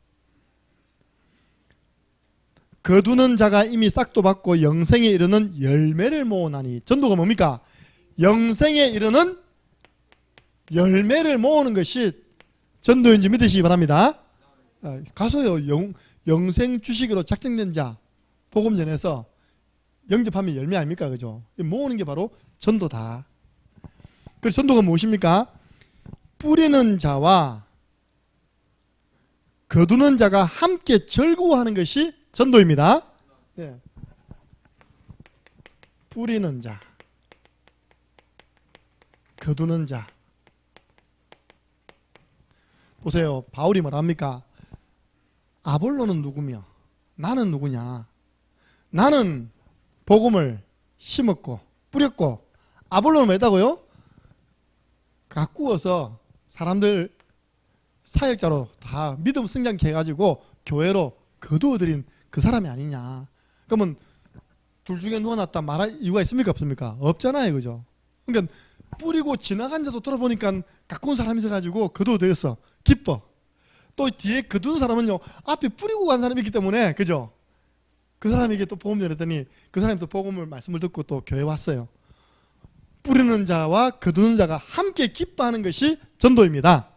거두는 자가 이미 싹도 받고 영생에 이르는 열매를 모으나니. 전도가 뭡니까? 영생에 이르는 열매를 모으는 것이 전도인 줄 믿으시기 바랍니다. 가서요, 영생 주식으로 작정된 자 복음 전해서 영접하면 열매 아닙니까? 그죠? 모으는 게 바로 전도다. 그래서 전도가 무엇입니까? 뿌리는 자와 거두는 자가 함께 즐거워하는 것이 전도입니다. 예. 뿌리는 자, 거두는 자. 보세요. 바울이 뭐랍니까? 아볼로는 누구며 나는 누구냐? 나는 복음을 심었고 뿌렸고, 아볼로는 뭐했다고요? 가꾸어서 사람들 사역자로 다 믿음 성장케 해가지고 교회로 거두어들인 그 사람이 아니냐. 그러면 둘 중에 누가 낫다 말할 이유가 있습니까? 없습니까? 없잖아요. 그죠? 그러니까 뿌리고 지나간 자도 들어보니까 가꾸은 사람이 있어가지고 거두어들였어. 기뻐. 또 뒤에 거두는 사람은요, 앞에 뿌리고 간 사람이 있기 때문에, 그죠? 그 사람에게 또 복음 전했더니 그 사람이 또 복음을 말씀을 듣고 또 교회 왔어요. 뿌리는 자와 거두는 자가 함께 기뻐하는 것이 전도입니다.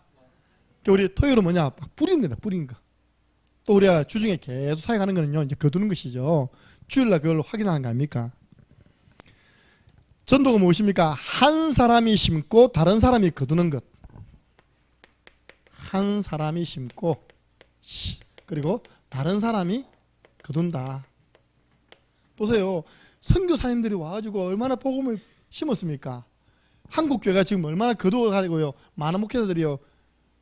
우리 토요일은 뭐냐? 막 뿌리는 거다. 뿌리는 거. 또 우리가 주중에 계속 사역하는 거는요, 이제 거두는 것이죠. 주일날 그걸 확인하는 거 아닙니까? 전도가 무엇입니까? 한 사람이 심고 다른 사람이 거두는 것. 한 사람이 심고 그리고 다른 사람이 거둔다. 보세요. 선교사님들이 와가지고 얼마나 복음을 심었습니까? 한국교회가 지금 얼마나 거두어가지고요, 많은 목회자들이요,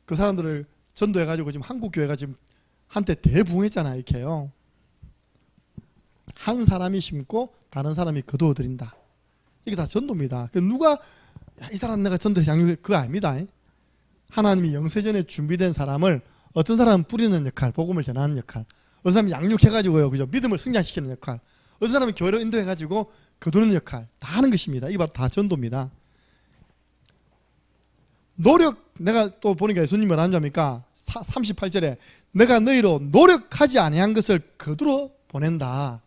그 사람들을 전도해가지고 지금 한국교회가 지금 한때 대부흥했잖아요. 이렇게요. 한 사람이 심고 다른 사람이 거두어들인다. 이게 다 전도입니다. 누가 이 사람 내가 전도해서 양육해, 그거 아닙니다. 하나님이 영세전에 준비된 사람을, 어떤 사람은 뿌리는 역할, 복음을 전하는 역할, 어떤 사람은 양육해가지고요, 그죠? 믿음을 성장시키는 역할, 어떤 사람은 교회로 인도해가지고 거두는 역할 다 하는 것입니다. 이게 바로 다 전도입니다. 노력, 내가 또 보니까 예수님이 뭐라 하십니까? 38절에 내가 너희로 노력하지 아니한 것을 거두러 보낸다.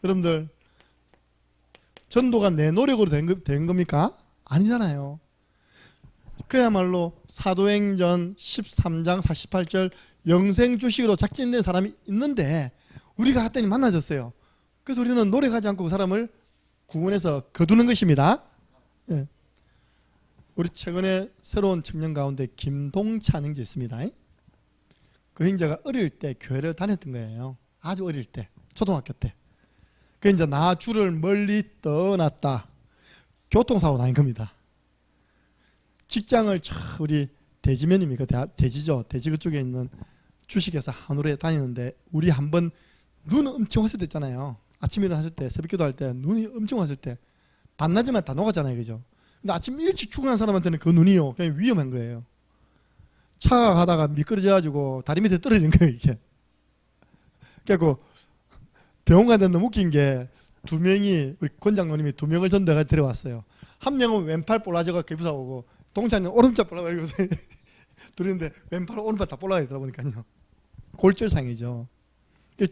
여러분들, 전도가 내 노력으로 된 겁니까? 아니잖아요. 그야말로 사도행전 13장 48절 영생주식으로 작정된 사람이 있는데 우리가 갔더니 만나졌어요. 그래서 우리는 노력하지 않고 그 사람을 구원해서 거두는 것입니다. 예. 우리 최근에 새로운 청년 가운데 김동찬 형제 있습니다. 그 형제가 어릴 때 교회를 다녔던 거예요. 아주 어릴 때, 초등학교 때. 그 이제 나 주를 멀리 떠났다. 교통사고 난 겁니다. 직장을 우리 대지면입니까? 대지죠. 대지 그쪽에 있는 주식회사 한우에 다니는데 우리 한번 눈 엄청 왔을 때 있잖아요. 아침에 일어났을 때 새벽기도 할 때 눈이 엄청 왔을 때 반나절만 다 녹았잖아요. 그죠? 근데 아침 일찍 출근한 사람한테는 그 눈이요 그냥 위험한 거예요. 차가 가다가 미끄러져가지고 다리 밑에 떨어진 거예요. 이게. 그래갖고 병원 가는데 너무 웃긴 게 두 명이 우리 권장로님이 두 명을 전도해가 데려왔어요. 한 명은 왼팔 볼라져가 개부사 오고 동창은 오른팔 볼라가지고 들었는데 왼팔 오른팔 다 볼라가 있더라 보니까요. 골절상이죠.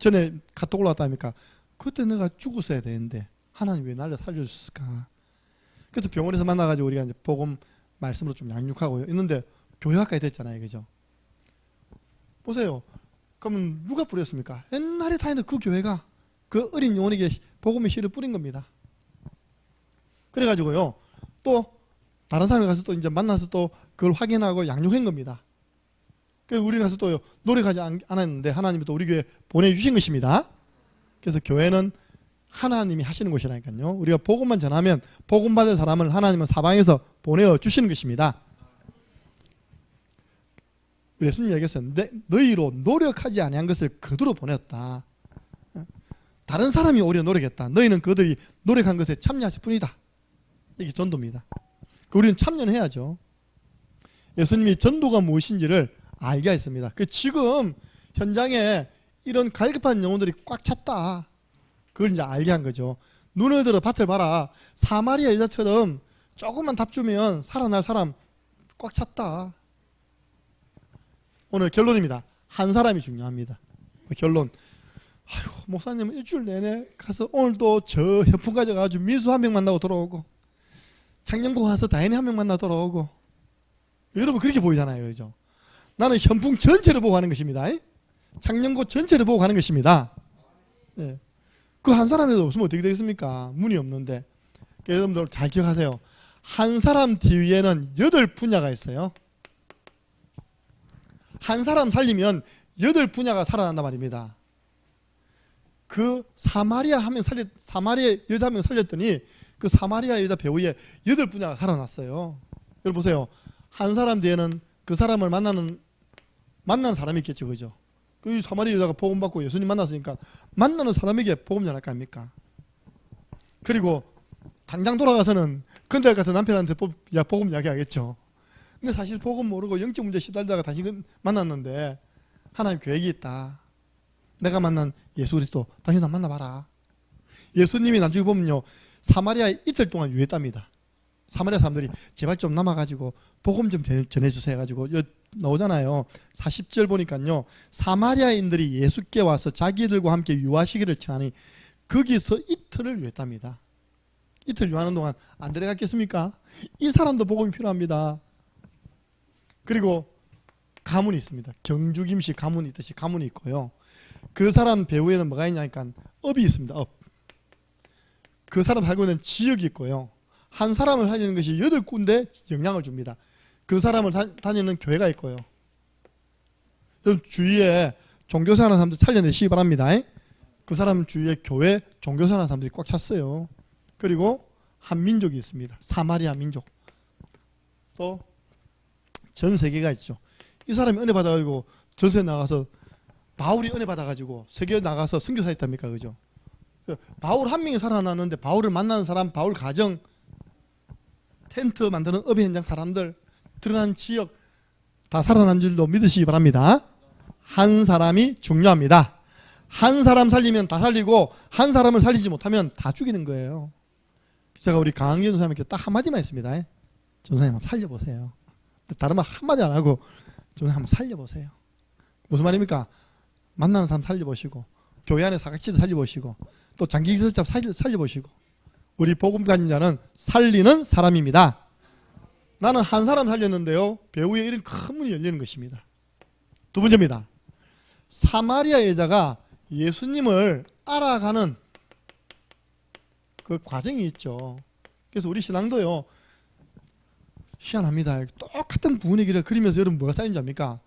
전에 카톡 올라왔다니까 그때 내가 죽었어야 되는데 하나님 왜 나를 살려줬을까. 그래서 병원에서 만나가지고 우리가 이제 복음 말씀으로 좀 양육하고 있는데 교회 가까이 됐잖아요. 그죠? 보세요. 그러면 누가 뿌렸습니까? 옛날에 다니던 그 교회가 그 어린 영혼에게 복음의 씨를 뿌린 겁니다. 그래가지고요. 또 다른 사람이 가서 또 이제 만나서 또 그걸 확인하고 양육한 겁니다. 그래서 우리 가서 또 노력하지 않았는데 하나님이 또 우리 교회에 보내주신 것입니다. 그래서 교회는 하나님이 하시는 것이라니까요. 우리가 복음만 전하면 복음 받을 사람을 하나님은 사방에서 보내주시는 것입니다. 예수님이 얘기했어요. 너희로 노력하지 아니한 것을 그대로 보냈다. 다른 사람이 오히려 노력했다. 너희는 그들이 노력한 것에 참여하실 뿐이다. 이게 전도입니다. 우리는 참여는 해야죠. 예수님이 전도가 무엇인지를 알게 했습니다. 지금 현장에 이런 갈급한 영혼들이 꽉 찼다. 그걸 이제 알게 한 거죠. 눈을 들어 밭을 봐라. 사마리아 여자처럼 조금만 답 주면 살아날 사람 꽉 찼다. 오늘 결론입니다. 한 사람이 중요합니다. 결론. 아유, 목사님 일주일 내내 가서 오늘도 저 현풍 가져가지고 민수 한 명 만나고 돌아오고 창녕고 와서 다현이 한 명 만나 돌아오고 여러분 그렇게 보이잖아요. 그죠? 나는 현풍 전체를 보고 가는 것입니다. 창녕고 전체를 보고 가는 것입니다. 예. 그 한 사람에도 없으면 어떻게 되겠습니까? 문이 없는데. 여러분들 잘 기억하세요. 한 사람 뒤에는 8분야가 있어요. 한 사람 살리면 8분야가 살아난단 말입니다. 그 사마리아 여자 한 명 살렸더니 그 사마리아 여자 배우의 8분야가 살아났어요. 여러분 보세요. 한 사람 뒤에는 그 사람을 만나는 사람이 있겠죠. 그죠? 그 사마리아 여자가 복음 받고 예수님 만났으니까 만나는 사람에게 복음 전할 거 아닙니까? 그리고 당장 돌아가서는 근대 가서 남편한테 복음 이야기하겠죠. 근데 사실 복음 모르고 영적 문제 시달리다가 다시 만났는데 하나님 계획이 있다. 내가 만난 예수 그리스도 당신 나 만나봐라. 예수님이 나중에 보면요. 사마리아에 이틀 동안 유했답니다. 사마리아 사람들이 제발 좀 남아가지고 복음 좀 전해주세요 해가지고 나오잖아요. 40절 보니까요. 사마리아인들이 예수께 와서 자기들과 함께 유하시기를 청하니 거기서 이틀을 유했답니다. 이틀 유하는 동안 안 데려갔겠습니까? 이 사람도 복음이 필요합니다. 그리고 가문이 있습니다. 경주김씨 가문이 있듯이 가문이 있고요. 그 사람 배후에는 뭐가 있냐니까 업이 있습니다. 업. 그 사람 살고 있는 지역이 있고요. 한 사람을 살리는 것이 8군데 영향을 줍니다. 그 사람을 다니는 교회가 있고요. 주위에 종교생활 하는 사람들 살려내시기 바랍니다. 그 사람 주위에 교회 종교생활 하는 사람들이 꽉 찼어요. 그리고 한 민족이 있습니다. 사마리아 민족. 또 전 세계가 있죠. 이 사람이 은혜 받아가지고 전세에 나가서 바울이 은혜 받아가지고 세계에 나가서 선교사 했답니까? 그죠? 바울 한 명이 살아났는데 바울을 만나는 사람, 바울 가정, 텐트 만드는 업의 현장 사람들, 들어간 지역 다 살아난 줄도 믿으시기 바랍니다. 한 사람이 중요합니다. 한 사람 살리면 다 살리고 한 사람을 살리지 못하면 다 죽이는 거예요. 제가 우리 강한규 전사님께 딱 한마디만 했습니다. 전사님 한번 살려보세요. 다른 말 한마디 안 하고 전사님 한번 살려보세요. 무슨 말입니까? 만나는 사람 살려보시고 교회 안에 사각지대 살려보시고 또 장기기술자 살려보시고 우리 복음 가진 자는 살리는 사람입니다. 나는 한 사람 살렸는데요. 배후에 이런 큰 문이 열리는 것입니다. 두 번째입니다. 사마리아 여자가 예수님을 알아가는 그 과정이 있죠. 그래서 우리 신앙도요. 희한합니다. 똑같은 분위기를 그리면서 여러분 뭐가 쌓인 줄 압니까?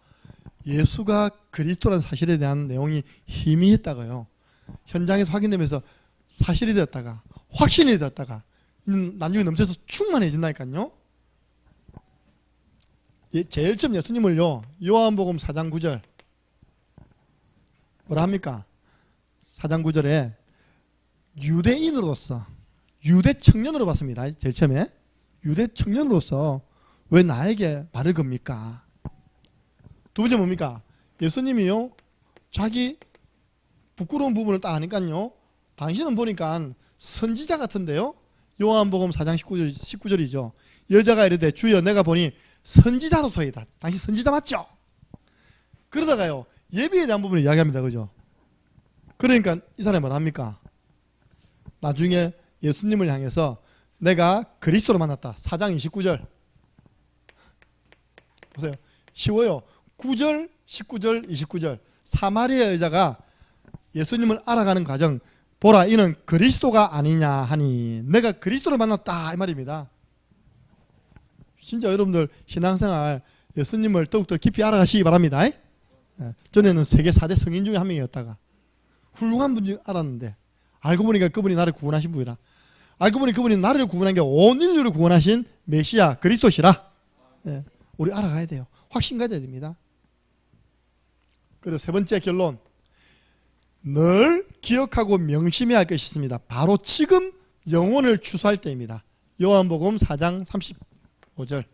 예수가 그리스도라는 사실에 대한 내용이 희미했다고요. 현장에서 확인되면서 사실이 되었다가 확신이 되었다가 나중에 넘쳐서 충만해진다니까요. 제일 처음 예수님을요, 요한복음 4장 9절 뭐라 합니까? 4장 9절에 유대인으로서, 유대 청년으로 봤습니다. 제일 처음에 유대 청년으로서 왜 나에게 말을 겁니까? 두 번째 뭡니까? 예수님이요, 자기 부끄러운 부분을 딱 하니까요, 당신은 보니까 선지자 같은데요. 요한복음 4장 19절이죠. 여자가 이르되 주여 내가 보니 선지자로서이다. 당신 선지자 맞죠? 그러다가요, 예비에 대한 부분을 이야기합니다. 그죠? 그러니까 이 사람이 뭐라 합니까? 나중에 예수님을 향해서 내가 그리스도로 만났다. 4장 29절 보세요. 쉬워요. 9절, 19절, 29절. 사마리아 여자가 예수님을 알아가는 과정, 보라 이는 그리스도가 아니냐 하니 내가 그리스도를 만났다 이 말입니다. 진짜 여러분들 신앙생활 예수님을 더욱더 깊이 알아가시기 바랍니다. 전에는 세계 4대 성인 중에 한 명이었다가 훌륭한 분 중 알았는데 알고 보니까 그분이 나를 구원하신 분이라. 알고 보니 그분이 나를 구원한 게 온 인류를 구원하신 메시아 그리스도시라. 우리 알아가야 돼요. 확신 가져야 됩니다. 그리고 세 번째 결론, 늘 기억하고 명심해야 할 것이 있습니다. 바로 지금 영혼을 추수할 때입니다. 요한복음 4장 35절.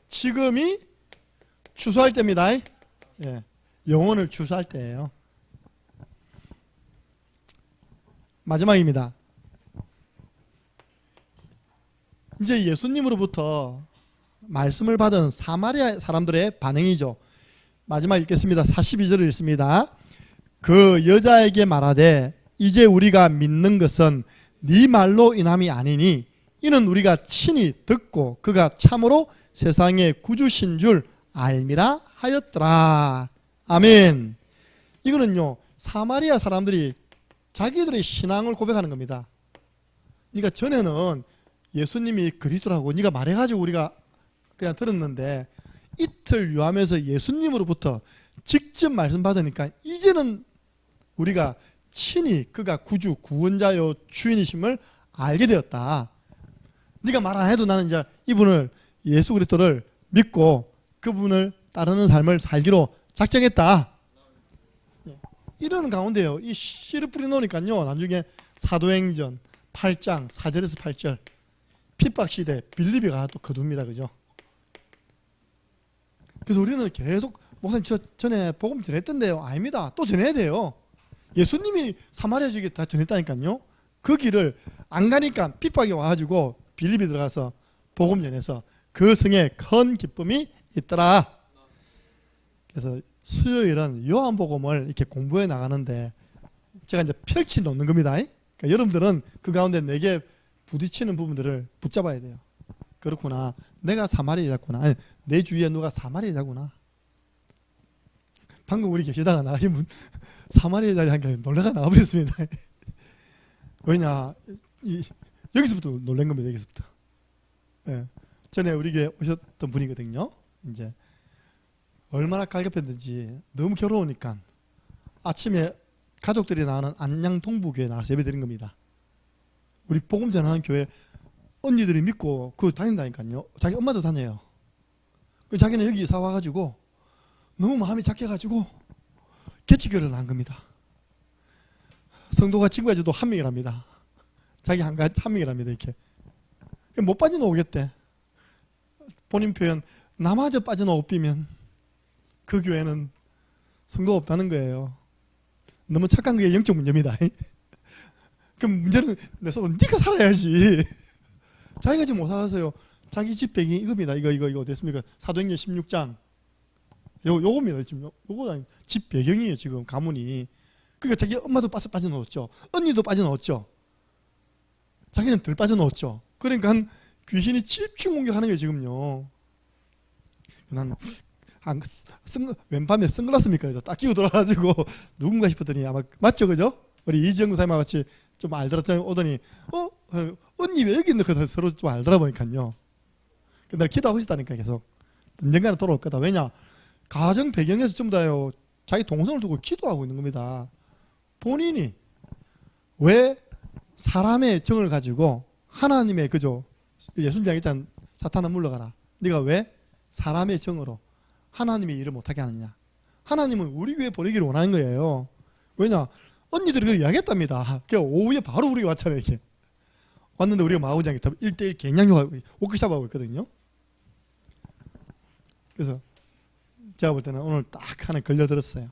지금이 추수할 때입니다. 영혼을 추수할 때예요. 마지막입니다. 이제 예수님으로부터 말씀을 받은 사마리아 사람들의 반응이죠. 마지막 읽겠습니다. 42절을 읽습니다. 그 여자에게 말하되 이제 우리가 믿는 것은 네 말로 인함이 아니니 이는 우리가 친히 듣고 그가 참으로 세상의 구주신 줄 알미라 하였더라. 아멘. 이거는요, 사마리아 사람들이 자기들의 신앙을 고백하는 겁니다. 그러니까 전에는 예수님이 그리스도라고 네가 말해가지고 우리가 그냥 들었는데 이틀 유하면서 예수님으로부터 직접 말씀 받으니까 이제는 우리가 친히 그가 구주 구원자요 주인이심을 알게 되었다. 네가 말 안 해도 나는 이제 이분을 예수 그리스도를 믿고 그분을 따르는 삶을 살기로 작정했다. 이러는 가운데요, 이 씨를 뿌리 놓으니까요, 나중에 사도행전 8장 4절에서 8절 핍박시대 빌립이가 또 거둡니다. 그죠? 그래서 우리는 계속 목사님 저 전에 복음 전했던데요. 아닙니다. 또 전해야 돼요. 예수님이 사마리아 지역에 다 전했다니까요. 그 길을 안 가니까 핍박이 와가지고 빌립이 들어가서 복음 전해서 그 성에 큰 기쁨이 있더라. 그래서 수요일은 요한복음을 이렇게 공부해 나가는데 제가 이제 펼치 놓는 겁니다. 그러니까 여러분들은 그 가운데 내게 부딪히는 부분들을 붙잡아야 돼요. 그렇구나. 내가 사마리아자구나. 아니, 내 주위에 누가 사마리아자구나. 방금 우리 계시다가 나가신 사마리아자리 한 게 놀라가 나와버렸습니다. 왜냐, 여기서부터 놀란 겁니다. 여기서부터. 전에 우리 교회 오셨던 분이거든요. 이제 얼마나 갈급했는지 너무 괴로우니까 아침에 가족들이 나가는 안양 동부교회 나가서 예배 드린 겁니다. 우리 복음 전하는 교회 언니들이 믿고 그거 다닌다니까요. 자기 엄마도 다녀요. 자기는 여기 이사 와가지고 너무 마음이 착해가지고 개척교회를 나간 겁니다. 성도가 친구가 저도 한 명이랍니다. 자기 한 명이랍니다. 이렇게 못 빠져나오겠대. 본인 표현, 나마저 빠져나오 삐면 그 교회는 성도가 없다는 거예요. 너무 착한 게 영적 문제입니다. 그럼 문제는 내 손으로 네가 살아야지. 자기가 지금 못 살아서요. 자기 집 배경이 이겁니다. 이거 됐습니까? 사도행전 16장. 요겁니다. 지금 요거 집 배경이에요. 지금 가문이. 그러니까 자기 엄마도 빠져나왔죠. 언니도 빠져나왔죠. 자기는 덜 빠져나왔죠. 그러니까 귀신이 집중 공격하는 거예요. 지금요. 난 왼밤에 선글라스입니까? 딱 끼고 돌아가지고 누군가 싶었더니 아마 맞죠, 그죠? 우리 이지영 사님과 같이 좀 알더라 오더니 언니 왜 여기 있는 거 서로 좀 알더라 보니까요. 내가 기도하고 있었다니까 계속 언젠가는 돌아올 거다. 왜냐? 가정 배경에서 전부 다요 자기 동성을 두고 기도하고 있는 겁니다. 본인이 왜 사람의 정을 가지고 하나님의 그죠? 예수님 이야기했잖아. 사탄아 물러가라. 네가 왜 사람의 정으로 하나님의 일을 못하게 하느냐. 하나님은 우리 교회 보내기를 원하는 거예요. 왜냐? 언니들이 그걸 이야기했답니다. 그냥 오후에 바로 우리가 왔잖아요. 이렇게 왔는데 우리가 마구장에 1대1 갱냥욕하고 워크숍하고 있거든요. 그래서 제가 볼 때는 오늘 딱 하나 걸려들었어요.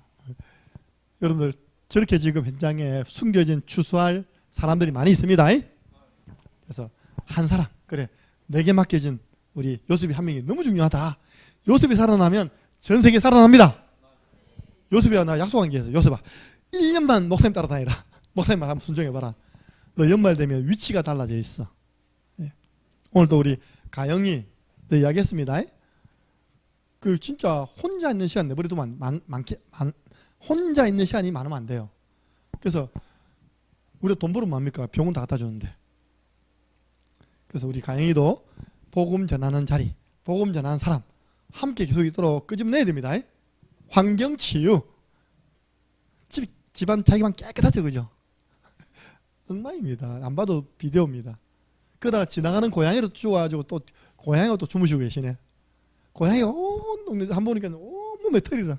여러분들 저렇게 지금 현장에 숨겨진 추수할 사람들이 많이 있습니다. 그래서 한 사람, 그래 내게 맡겨진 우리 요셉이 한 명이 너무 중요하다. 요셉이 살아나면 전 세계 살아납니다. 요셉이야, 나 약속한 게 있어. 요셉아, 1년만 목사님 따라다니라. 목사님만 한번 순종해봐라. 너 연말 되면 위치가 달라져 있어. 예. 오늘도 우리 가영이 이야기했습니다. 그 진짜 혼자 있는 시간 내버려도 혼자 있는 시간이 많으면 안 돼요. 그래서 우리가 돈 벌으면 뭡니까? 병원 다 갖다 주는데. 그래서 우리 가영이도 복음 전하는 자리, 복음 전하는 사람 함께 계속 있도록 끄집내야 됩니다. 환경치유. 집안 자기만 깨끗하죠, 그죠? 엉망입니다. 안 봐도 비디오입니다. 그러다가 지나가는 고양이로 쭈가지고 또 고양이가 또 주무시고 계시네. 고양이가 온 동네 한 번 보니까 온몸에 털이라.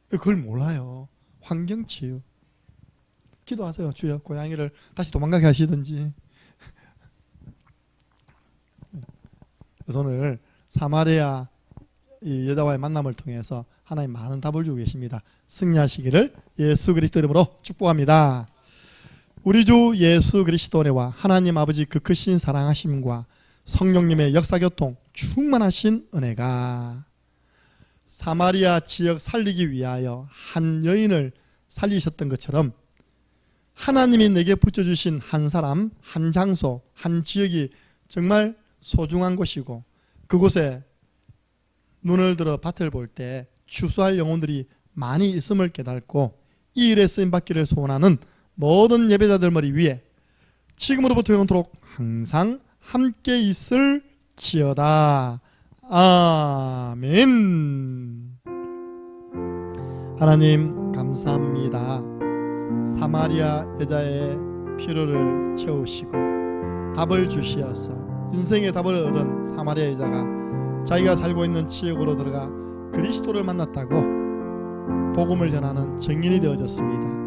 그걸 몰라요. 환경치유. 기도하세요. 주여 고양이를 다시 도망가게 하시든지. 그래서 오늘 사마리아 이 여자와의 만남을 통해서 하나님 많은 답을 주고 계십니다. 승리하시기를 예수 그리스도 이름으로 축복합니다. 우리 주 예수 그리스도와 하나님 아버지 그 크신 사랑하심과 성령님의 역사교통 충만하신 은혜가 사마리아 지역 살리기 위하여 한 여인을 살리셨던 것처럼 하나님이 내게 붙여주신 한 사람, 한 장소, 한 지역이 정말 소중한 곳이고 그곳에 눈을 들어 밭을 볼 때 추수할 영혼들이 많이 있음을 깨닫고 이 일에 쓰임받기를 소원하는 모든 예배자들 머리 위에 지금으로부터 영원토록 항상 함께 있을지어다. 아멘. 하나님 감사합니다. 사마리아 여자의 필요를 채우시고 답을 주시어서 인생의 답을 얻은 사마리아 여자가 자기가 살고 있는 지역으로 들어가 그리스도를 만났다고 복음을 전하는 증인이 되어졌습니다.